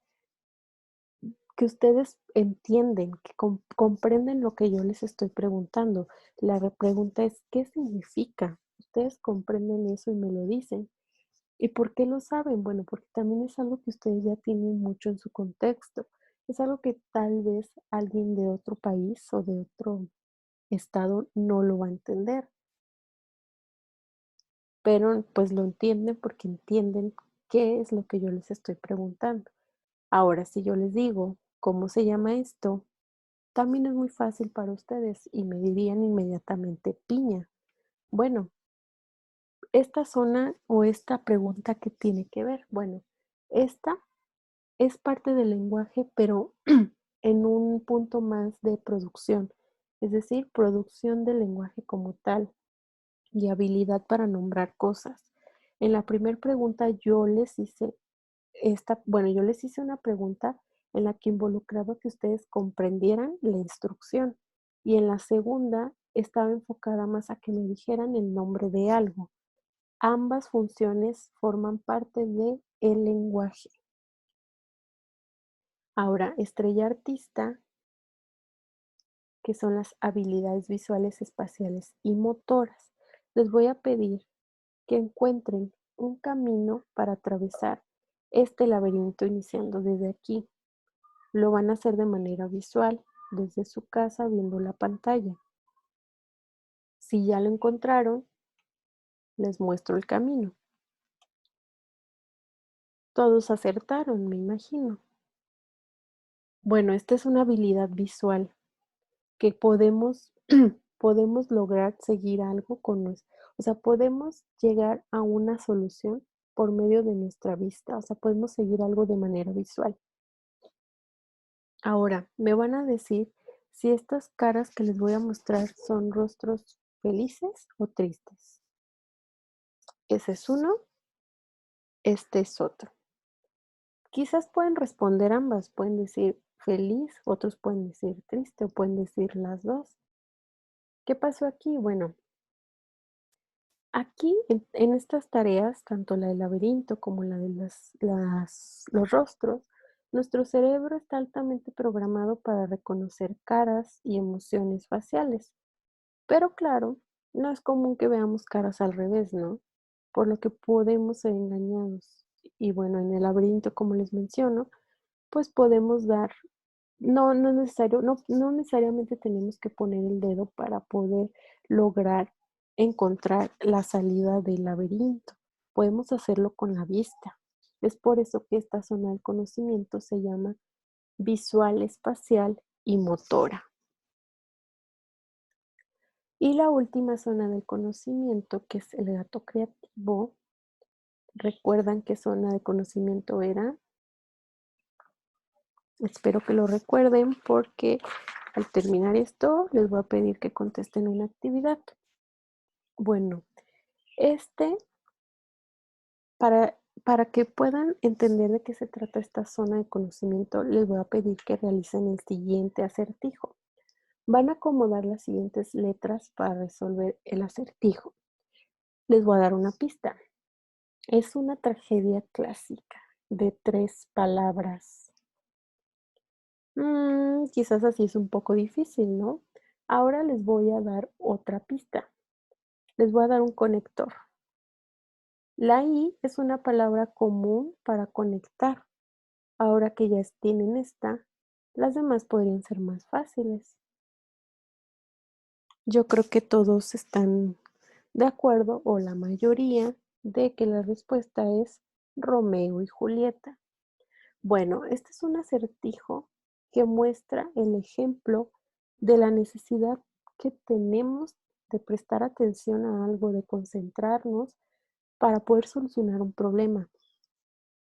entienden, que comprenden lo que yo les estoy preguntando. La pregunta es, ¿qué significa? Ustedes comprenden eso y me lo dicen. ¿Y por qué lo saben? Bueno, porque también es algo que ustedes ya tienen mucho en su contexto. Es algo que tal vez alguien de otro país o de otro estado no lo va a entender, pero pues lo entienden porque entienden qué es lo que yo les estoy preguntando. Ahora, si yo les digo, ¿cómo se llama esto? También es muy fácil para ustedes y me dirían inmediatamente piña. Bueno, esta zona o esta pregunta, ¿qué tiene que ver? Bueno, esta es parte del lenguaje, pero en un punto más de producción, es decir, producción del lenguaje como tal y habilidad para nombrar cosas. En la primera pregunta yo les hice una pregunta en la que involucraba que ustedes comprendieran la instrucción y en la segunda estaba enfocada más a que me dijeran el nombre de algo. Ambas funciones forman parte de el lenguaje. Ahora, estrella artista, que son las habilidades visuales, espaciales y motoras. Les voy a pedir que encuentren un camino para atravesar este laberinto iniciando desde aquí. lo van a hacer de manera visual, desde su casa viendo la pantalla. Si ya lo encontraron, les muestro el camino. Todos acertaron, me imagino. Bueno, esta es una habilidad visual que podemos, podemos lograr seguir algo o sea, podemos llegar a una solución por medio de nuestra vista, o sea, podemos seguir algo de manera visual. Ahora, me van a decir si estas caras que les voy a mostrar son rostros felices o tristes. Ese es uno, este es otro. Quizás pueden responder ambas, pueden decir feliz, otros pueden decir triste o pueden decir las dos. ¿Qué pasó aquí? Bueno, aquí en estas tareas, tanto la del laberinto como la de los rostros, nuestro cerebro está altamente programado para reconocer caras y emociones faciales. Pero claro, no es común que veamos caras al revés, ¿no? Por lo que podemos ser engañados. Y bueno, en el laberinto, como les menciono, pues podemos dar, no es necesario, no necesariamente tenemos que poner el dedo para poder lograr encontrar la salida del laberinto. Podemos hacerlo con la vista. Es por eso que esta zona del conocimiento se llama visual, espacial y motora. Y la última zona del conocimiento, que es el gato creativo, ¿recuerdan qué zona de conocimiento era? Espero que lo recuerden porque al terminar esto les voy a pedir que contesten una actividad. Bueno, este, para que puedan entender de qué se trata esta zona de conocimiento, les voy a pedir que realicen el siguiente acertijo. Van a acomodar las siguientes letras para resolver el acertijo. Les voy a dar una pista. Es una tragedia clásica de 3 palabras. Quizás así es un poco difícil, ¿no? Ahora les voy a dar otra pista. Les voy a dar un conector. La I es una palabra común para conectar. Ahora que ya tienen esta, las demás podrían ser más fáciles. Yo creo que todos están de acuerdo, o la mayoría, de que la respuesta es Romeo y Julieta. Bueno, este es un acertijo que muestra el ejemplo de la necesidad que tenemos de prestar atención a algo, de concentrarnos para poder solucionar un problema.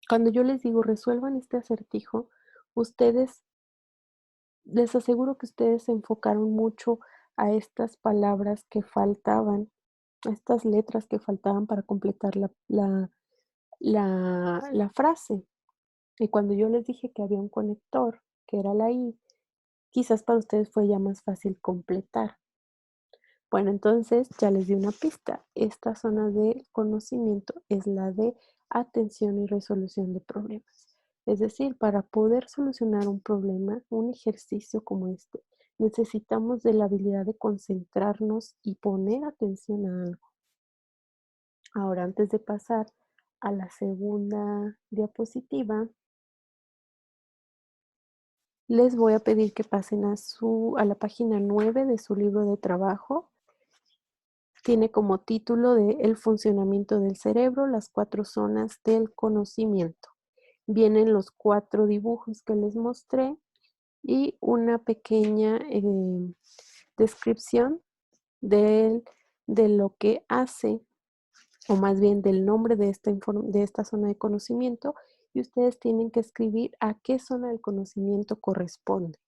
Cuando yo les digo resuelvan este acertijo, ustedes, les aseguro que ustedes se enfocaron mucho a estas palabras que faltaban, a estas letras que faltaban para completar la frase. Y cuando yo les dije que había un conector, que era la I, quizás para ustedes fue ya más fácil completar. Bueno, entonces ya les di una pista. Esta zona de conocimiento es la de atención y resolución de problemas. Es decir, para poder solucionar un problema, un ejercicio como este, necesitamos de la habilidad de concentrarnos y poner atención a algo. Ahora, antes de pasar a la segunda diapositiva, les voy a pedir que pasen a la página 9 de su libro de trabajo. Tiene como título de El funcionamiento del cerebro, las 4 zonas del conocimiento. Vienen los 4 dibujos que les mostré y una pequeña descripción de lo que hace, o más bien del nombre de esta zona de conocimiento, y ustedes tienen que escribir a qué zona del conocimiento corresponde.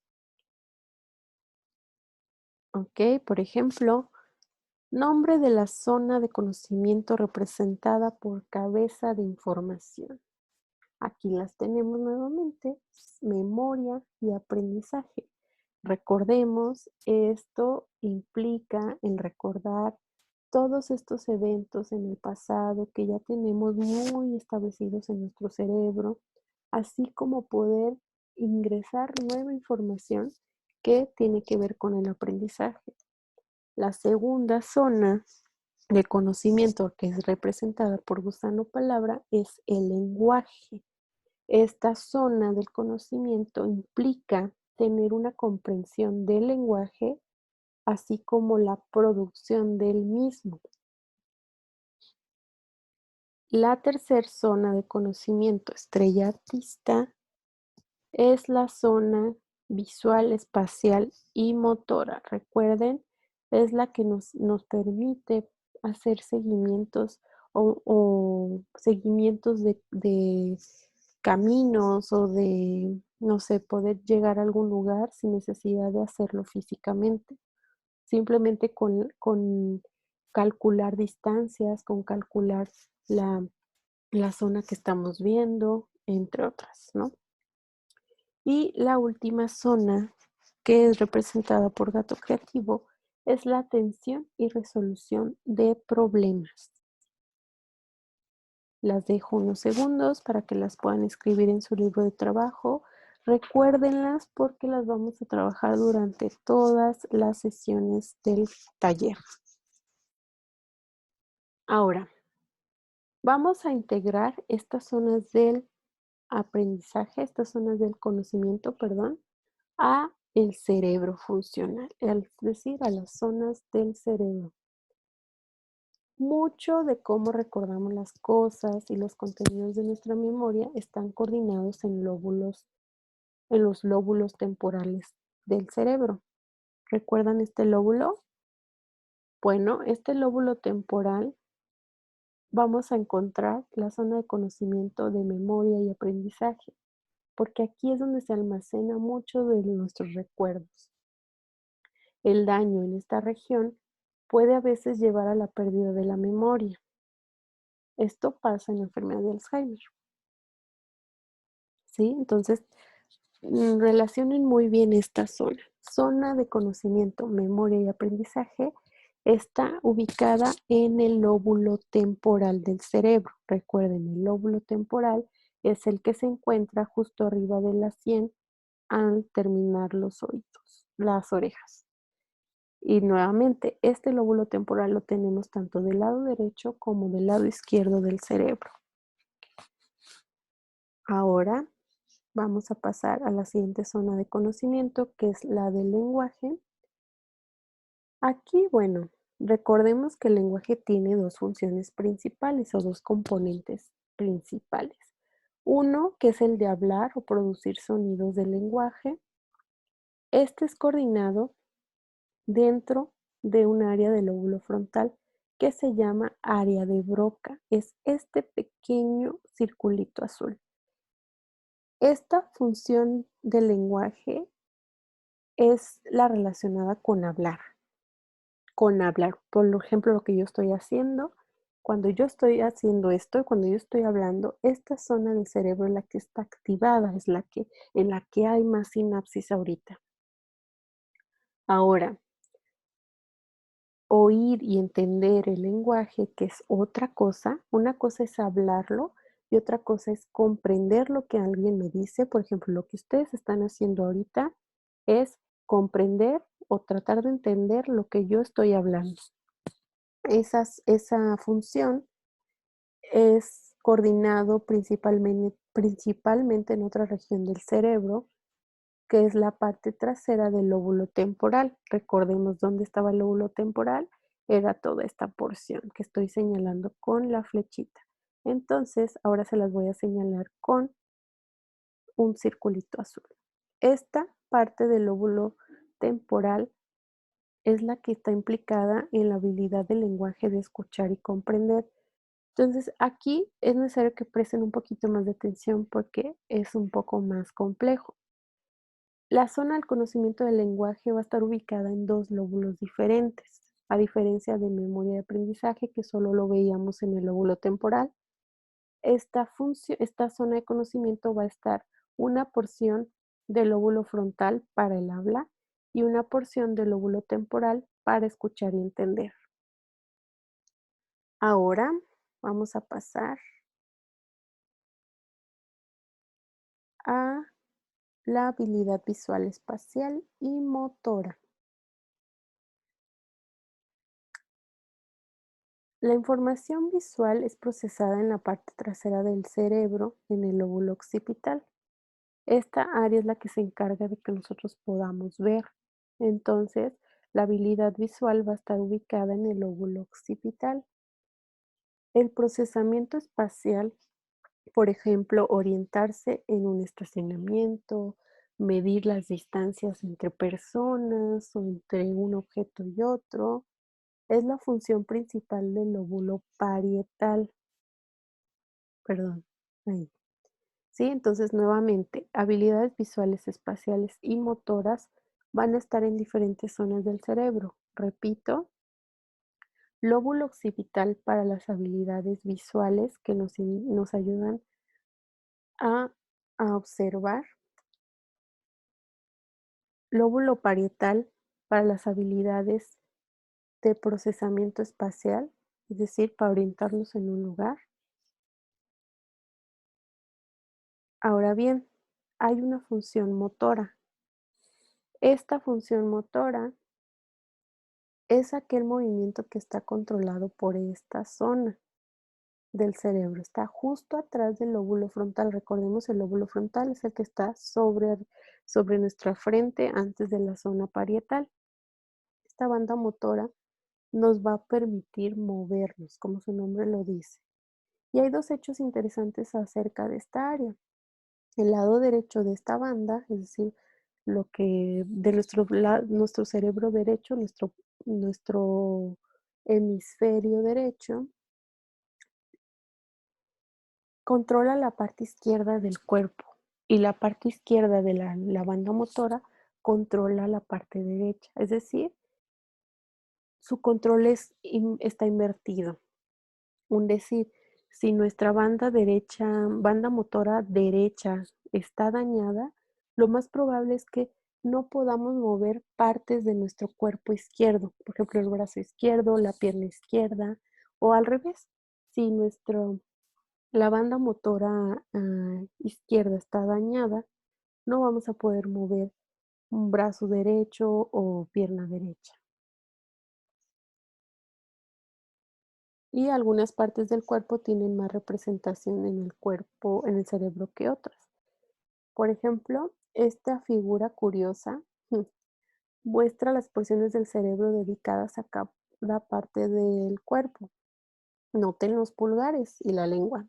Ok, por ejemplo, nombre de la zona de conocimiento representada por cabeza de información. Aquí las tenemos nuevamente, memoria y aprendizaje. Recordemos, esto implica el recordar todos estos eventos en el pasado que ya tenemos muy establecidos en nuestro cerebro, así como poder ingresar nueva información que tiene que ver con el aprendizaje. La segunda zona de conocimiento que es representada por gusano palabra es el lenguaje. Esta zona del conocimiento implica tener una comprensión del lenguaje, así como la producción del mismo. La tercer zona de conocimiento estrella artista es la zona visual, espacial y motora. Recuerden, es la que nos permite hacer seguimientos o seguimientos de caminos o de, no sé, poder llegar a algún lugar sin necesidad de hacerlo físicamente. Simplemente con calcular distancias, con calcular la zona que estamos viendo, entre otras, ¿no? Y la última zona, que es representada por gato creativo, es la atención y resolución de problemas. Las dejo unos segundos para que las puedan escribir en su libro de trabajo. Recuérdenlas porque las vamos a trabajar durante todas las sesiones del taller. Ahora, vamos a integrar estas zonas del aprendizaje, estas zonas del conocimiento, perdón, a el cerebro funcional, es decir, a las zonas del cerebro. Mucho de cómo recordamos las cosas y los contenidos de nuestra memoria están coordinados en los lóbulos temporales del cerebro. ¿Recuerdan este lóbulo? Bueno, este lóbulo temporal vamos a encontrar la zona de conocimiento de memoria y aprendizaje, porque aquí es donde se almacena mucho de nuestros recuerdos. El daño en esta región puede a veces llevar a la pérdida de la memoria. Esto pasa en la enfermedad de Alzheimer, ¿sí? Entonces, relacionen muy bien esta zona. Zona de conocimiento, memoria y aprendizaje está ubicada en el lóbulo temporal del cerebro. Recuerden, el lóbulo temporal es el que se encuentra justo arriba de la sien al terminar los oídos, las orejas. Y nuevamente, este lóbulo temporal lo tenemos tanto del lado derecho como del lado izquierdo del cerebro. Ahora vamos a pasar a la siguiente zona de conocimiento, que es la del lenguaje. Aquí, bueno, recordemos que el lenguaje tiene dos funciones principales o dos componentes principales. Uno, que es el de hablar o producir sonidos del lenguaje. Este es coordinado dentro de un área del lóbulo frontal que se llama área de Broca. Es este pequeño circulito azul. Esta función del lenguaje es la relacionada con hablar. Con hablar, por ejemplo, lo que yo estoy haciendo, cuando yo estoy haciendo esto, cuando yo estoy hablando, esta zona del cerebro es la que está activada, es la que en la que hay más sinapsis ahorita. Ahora, oír y entender el lenguaje, que es otra cosa. Una cosa es hablarlo y otra cosa es comprender lo que alguien me dice. Por ejemplo, lo que ustedes están haciendo ahorita es comprender o tratar de entender lo que yo estoy hablando. Esa función es coordinado principalmente en otra región del cerebro, que es la parte trasera del lóbulo temporal. Recordemos dónde estaba el lóbulo temporal, era toda esta porción que estoy señalando con la flechita. Entonces, ahora se las voy a señalar con un circulito azul. Esta parte del lóbulo temporal es la que está implicada en la habilidad del lenguaje de escuchar y comprender. Entonces, aquí es necesario que presten un poquito más de atención porque es un poco más complejo. La zona del conocimiento del lenguaje va a estar ubicada en dos lóbulos diferentes, a diferencia de memoria y aprendizaje, que solo lo veíamos en el lóbulo temporal. Esta zona de conocimiento va a estar una porción del lóbulo frontal para el habla y una porción del lóbulo temporal para escuchar y entender. Ahora vamos a pasar a la habilidad visual espacial y motora. La información visual es procesada en la parte trasera del cerebro, en el lóbulo occipital. Esta área es la que se encarga de que nosotros podamos ver. Entonces, la habilidad visual va a estar ubicada en el lóbulo occipital. El procesamiento espacial, por ejemplo, orientarse en un estacionamiento, medir las distancias entre personas o entre un objeto y otro, es la función principal del lóbulo parietal. Perdón, ahí. Sí, entonces nuevamente, habilidades visuales, espaciales y motoras van a estar en diferentes zonas del cerebro. Repito, lóbulo occipital para las habilidades visuales que nos ayudan a, a observar, lóbulo parietal para las habilidades de procesamiento espacial, es decir, para orientarnos en un lugar. Ahora bien, hay una función motora. Esta función motora es aquel movimiento que está controlado por esta zona del cerebro. Está justo atrás del lóbulo frontal. Recordemos, el lóbulo frontal es el que está sobre nuestra frente antes de la zona parietal. Esta banda motora nos va a permitir movernos, como su nombre lo dice. Y hay dos hechos interesantes acerca de esta área. El lado derecho de esta banda, es decir, lo que de nuestro cerebro derecho, nuestro hemisferio derecho, controla la parte izquierda del cuerpo y la parte izquierda de la banda motora controla la parte derecha. Es decir, su control está invertido. Un decir, si nuestra banda motora derecha está dañada, lo más probable es que no podamos mover partes de nuestro cuerpo izquierdo, por ejemplo, el brazo izquierdo, la pierna izquierda, o al revés. Si la banda motora izquierda está dañada, no vamos a poder mover un brazo derecho o pierna derecha. Y algunas partes del cuerpo tienen más representación en el cuerpo, en el cerebro que otras. Por ejemplo, esta figura curiosa muestra las porciones del cerebro dedicadas a cada parte del cuerpo. Noten los pulgares y la lengua.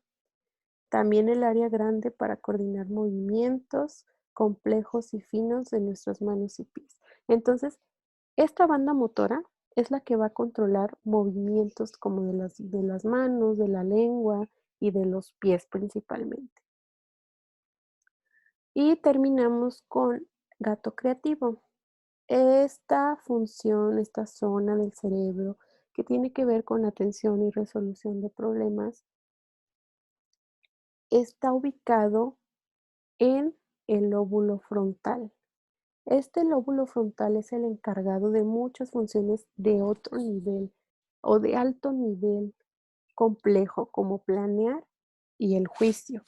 También el área grande para coordinar movimientos complejos y finos de nuestras manos y pies. Entonces, esta banda motora es la que va a controlar movimientos como de las manos, de la lengua y de los pies principalmente. Y terminamos con gato creativo. Esta función, esta zona del cerebro que tiene que ver con atención y resolución de problemas, está ubicado en el lóbulo frontal. Este lóbulo frontal es el encargado de muchas funciones de otro nivel o de alto nivel complejo, como planear y el juicio.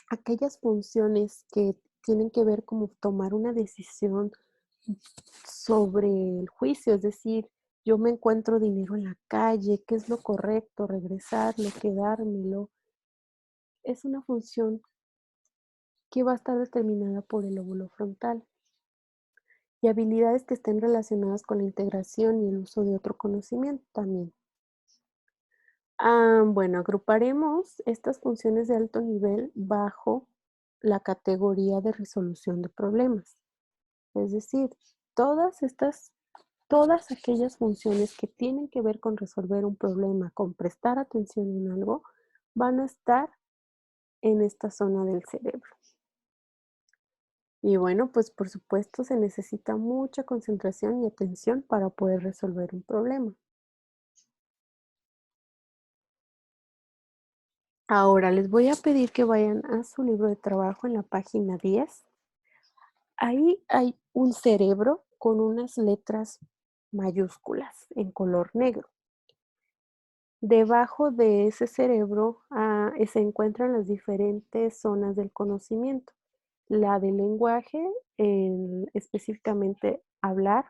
Aquellas funciones que tienen que ver como tomar una decisión sobre el juicio, es decir, yo me encuentro dinero en la calle, qué es lo correcto, regresarlo, quedármelo, es una función que va a estar determinada por el lóbulo frontal. Y habilidades que estén relacionadas con la integración y el uso de otro conocimiento también. Bueno, agruparemos estas funciones de alto nivel bajo la categoría de resolución de problemas. Es decir, todas aquellas funciones que tienen que ver con resolver un problema, con prestar atención en algo, van a estar en esta zona del cerebro. Y bueno, pues por supuesto se necesita mucha concentración y atención para poder resolver un problema. Ahora les voy a pedir que vayan a su libro de trabajo en la página 10. Ahí hay un cerebro con unas letras mayúsculas en color negro. Debajo de ese cerebro se encuentran las diferentes zonas del conocimiento. La del lenguaje, específicamente hablar,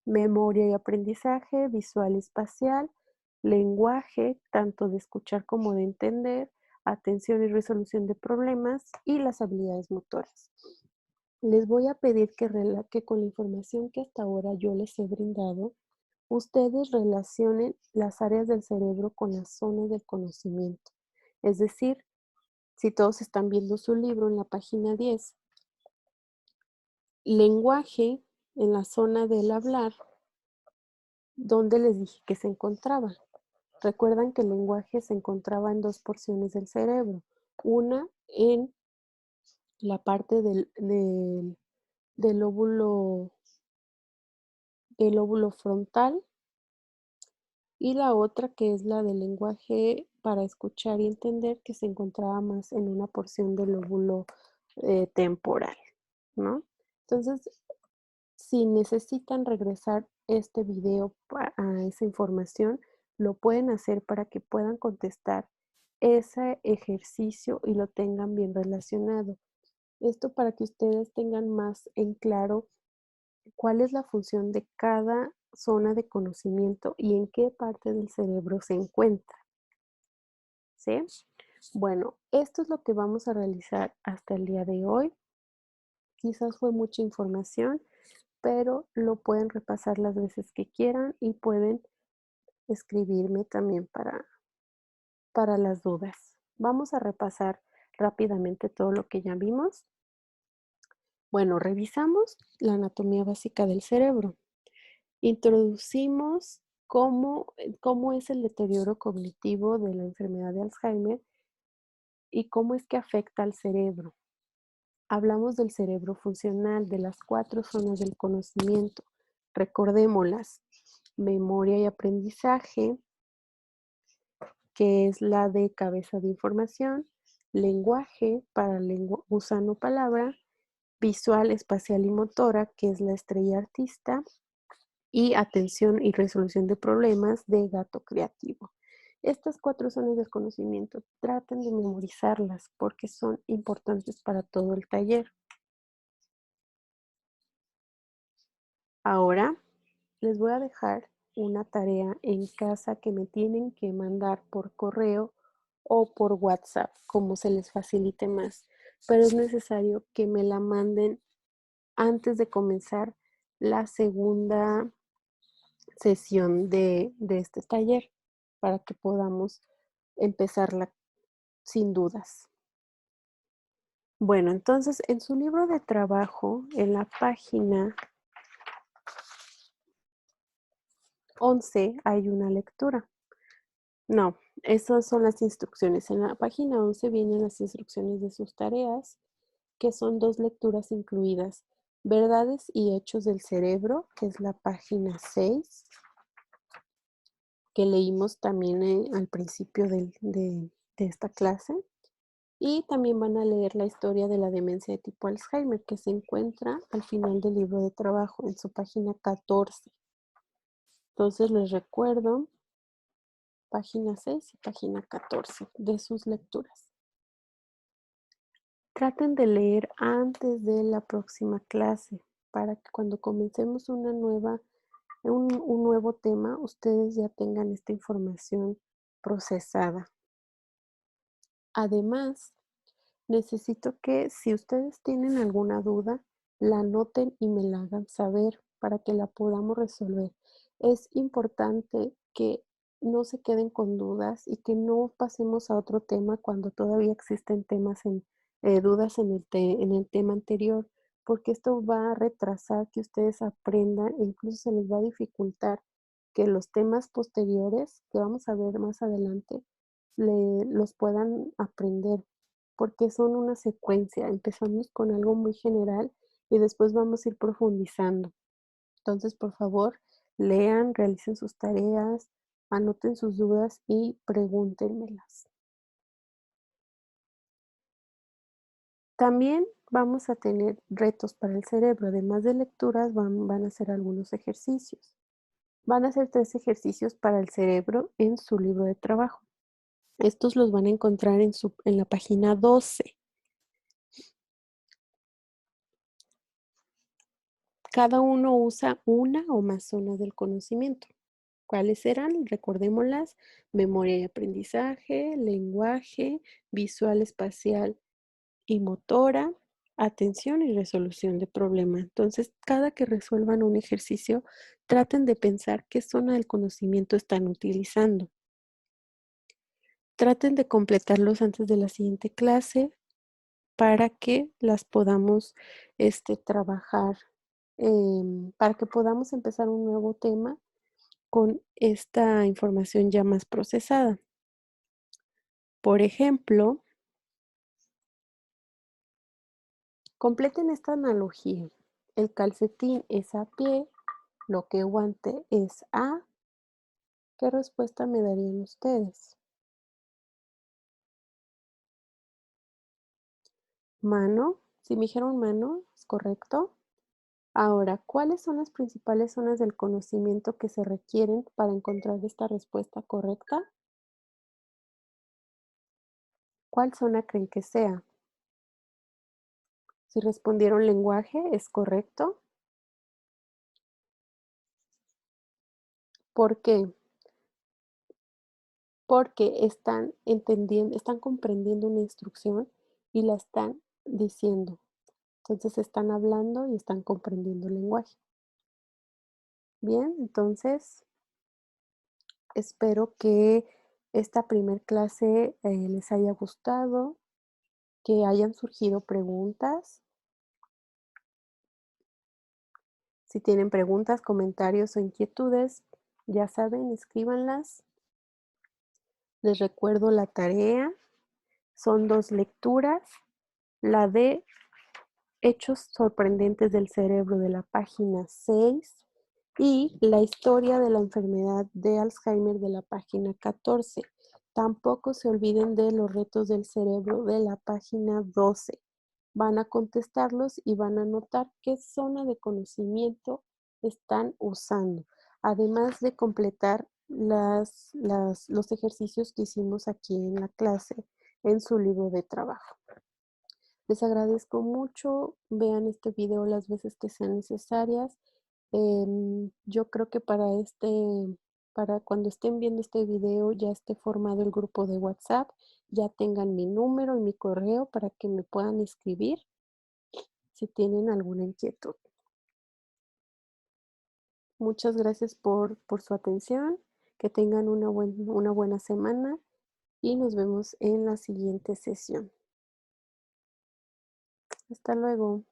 memoria y aprendizaje, visual y espacial, lenguaje, tanto de escuchar como de entender, atención y resolución de problemas y las habilidades motoras. Les voy a pedir que con la información que hasta ahora yo les he brindado, ustedes relacionen las áreas del cerebro con las zonas del conocimiento. Es decir, si todos están viendo su libro en la página 10, lenguaje en la zona del hablar, ¿dónde les dije que se encontraba? Recuerdan que el lenguaje se encontraba en dos porciones del cerebro. Una en la parte del lóbulo frontal y la otra que es la del lenguaje para escuchar y entender, que se encontraba más en una porción del lóbulo temporal, ¿no? Entonces, si necesitan regresar este video a esa información, lo pueden hacer para que puedan contestar ese ejercicio y lo tengan bien relacionado. Esto para que ustedes tengan más en claro cuál es la función de cada zona de conocimiento y en qué parte del cerebro se encuentra, ¿sí? Bueno, esto es lo que vamos a realizar hasta el día de hoy. Quizás fue mucha información, pero lo pueden repasar las veces que quieran y pueden escribirme también para las dudas. Vamos a repasar rápidamente todo lo que ya vimos. Bueno, revisamos la anatomía básica del cerebro. Introducimos cómo es el deterioro cognitivo de la enfermedad de Alzheimer y cómo es que afecta al cerebro. Hablamos del cerebro funcional, de las 4 zonas del conocimiento. Recordémoslas: memoria y aprendizaje, que es la de cabeza de información; lenguaje, para lengua, gusano palabra; visual, espacial y motora, que es la estrella artista; y atención y resolución de problemas, de gato creativo. Estas 4 zonas del conocimiento, traten de memorizarlas porque son importantes para todo el taller. Ahora les voy a dejar una tarea en casa que me tienen que mandar por correo o por WhatsApp, como se les facilite más, pero es necesario que me la manden antes de comenzar la segunda sesión de este taller para que podamos empezarla sin dudas. Bueno, entonces en su libro de trabajo, en la página 11 hay una lectura. No, esas son las instrucciones. En la página 11 vienen las instrucciones de sus tareas, que son 2 lecturas incluidas: Verdades y hechos del cerebro, que es la página 6, que leímos también al principio de esta clase. Y también van a leer la historia de la demencia de tipo Alzheimer, que se encuentra al final del libro de trabajo, en su página 14. Entonces les recuerdo, página 6 y página 14 de sus lecturas. Traten de leer antes de la próxima clase para que cuando comencemos un nuevo tema, ustedes ya tengan esta información procesada. Además, necesito que si ustedes tienen alguna duda, la anoten y me la hagan saber para que la podamos resolver. Es importante que no se queden con dudas y que no pasemos a otro tema cuando todavía existen dudas en el tema anterior, porque esto va a retrasar que ustedes aprendan e incluso se les va a dificultar que los temas posteriores que vamos a ver más adelante los puedan aprender, porque son una secuencia. Empezamos con algo muy general y después vamos a ir profundizando. Entonces, por favor, lean, realicen sus tareas, anoten sus dudas y pregúntenmelas. También vamos a tener retos para el cerebro. Además de lecturas, van a hacer algunos ejercicios. Van a hacer 3 ejercicios para el cerebro en su libro de trabajo. Estos los van a encontrar en la página 12. Cada uno usa una o más zonas del conocimiento. ¿Cuáles eran? Recordémoslas: memoria y aprendizaje, lenguaje, visual, espacial y motora, atención y resolución de problema. Entonces, cada que resuelvan un ejercicio, traten de pensar qué zona del conocimiento están utilizando. Traten de completarlos antes de la siguiente clase para que las podamos, trabajar, para que podamos empezar un nuevo tema con esta información ya más procesada. Por ejemplo, completen esta analogía. El calcetín es a pie, lo que guante es a. ¿Qué respuesta me darían ustedes? Mano. Si me dijeron mano, ¿es correcto? Ahora, ¿cuáles son las principales zonas del conocimiento que se requieren para encontrar esta respuesta correcta? ¿Cuál zona creen que sea? Si respondieron lenguaje, ¿es correcto? ¿Por qué? Porque están entendiendo, están comprendiendo una instrucción y la están diciendo. Entonces están hablando y están comprendiendo el lenguaje. Bien, entonces espero que esta primer clase les haya gustado, que hayan surgido preguntas. Si tienen preguntas, comentarios o inquietudes, ya saben, escríbanlas. Les recuerdo la tarea. Son 2 lecturas, la de Hechos sorprendentes del cerebro de la página 6 y la historia de la enfermedad de Alzheimer de la página 14. Tampoco se olviden de los retos del cerebro de la página 12. Van a contestarlos y van a notar qué zona de conocimiento están usando, además de completar los ejercicios que hicimos aquí en la clase en su libro de trabajo. Les agradezco mucho, vean este video las veces que sean necesarias. Yo creo que para cuando estén viendo este video ya esté formado el grupo de WhatsApp, ya tengan mi número y mi correo para que me puedan escribir si tienen alguna inquietud. Muchas gracias por su atención, que tengan una buena semana y nos vemos en la siguiente sesión. Hasta luego.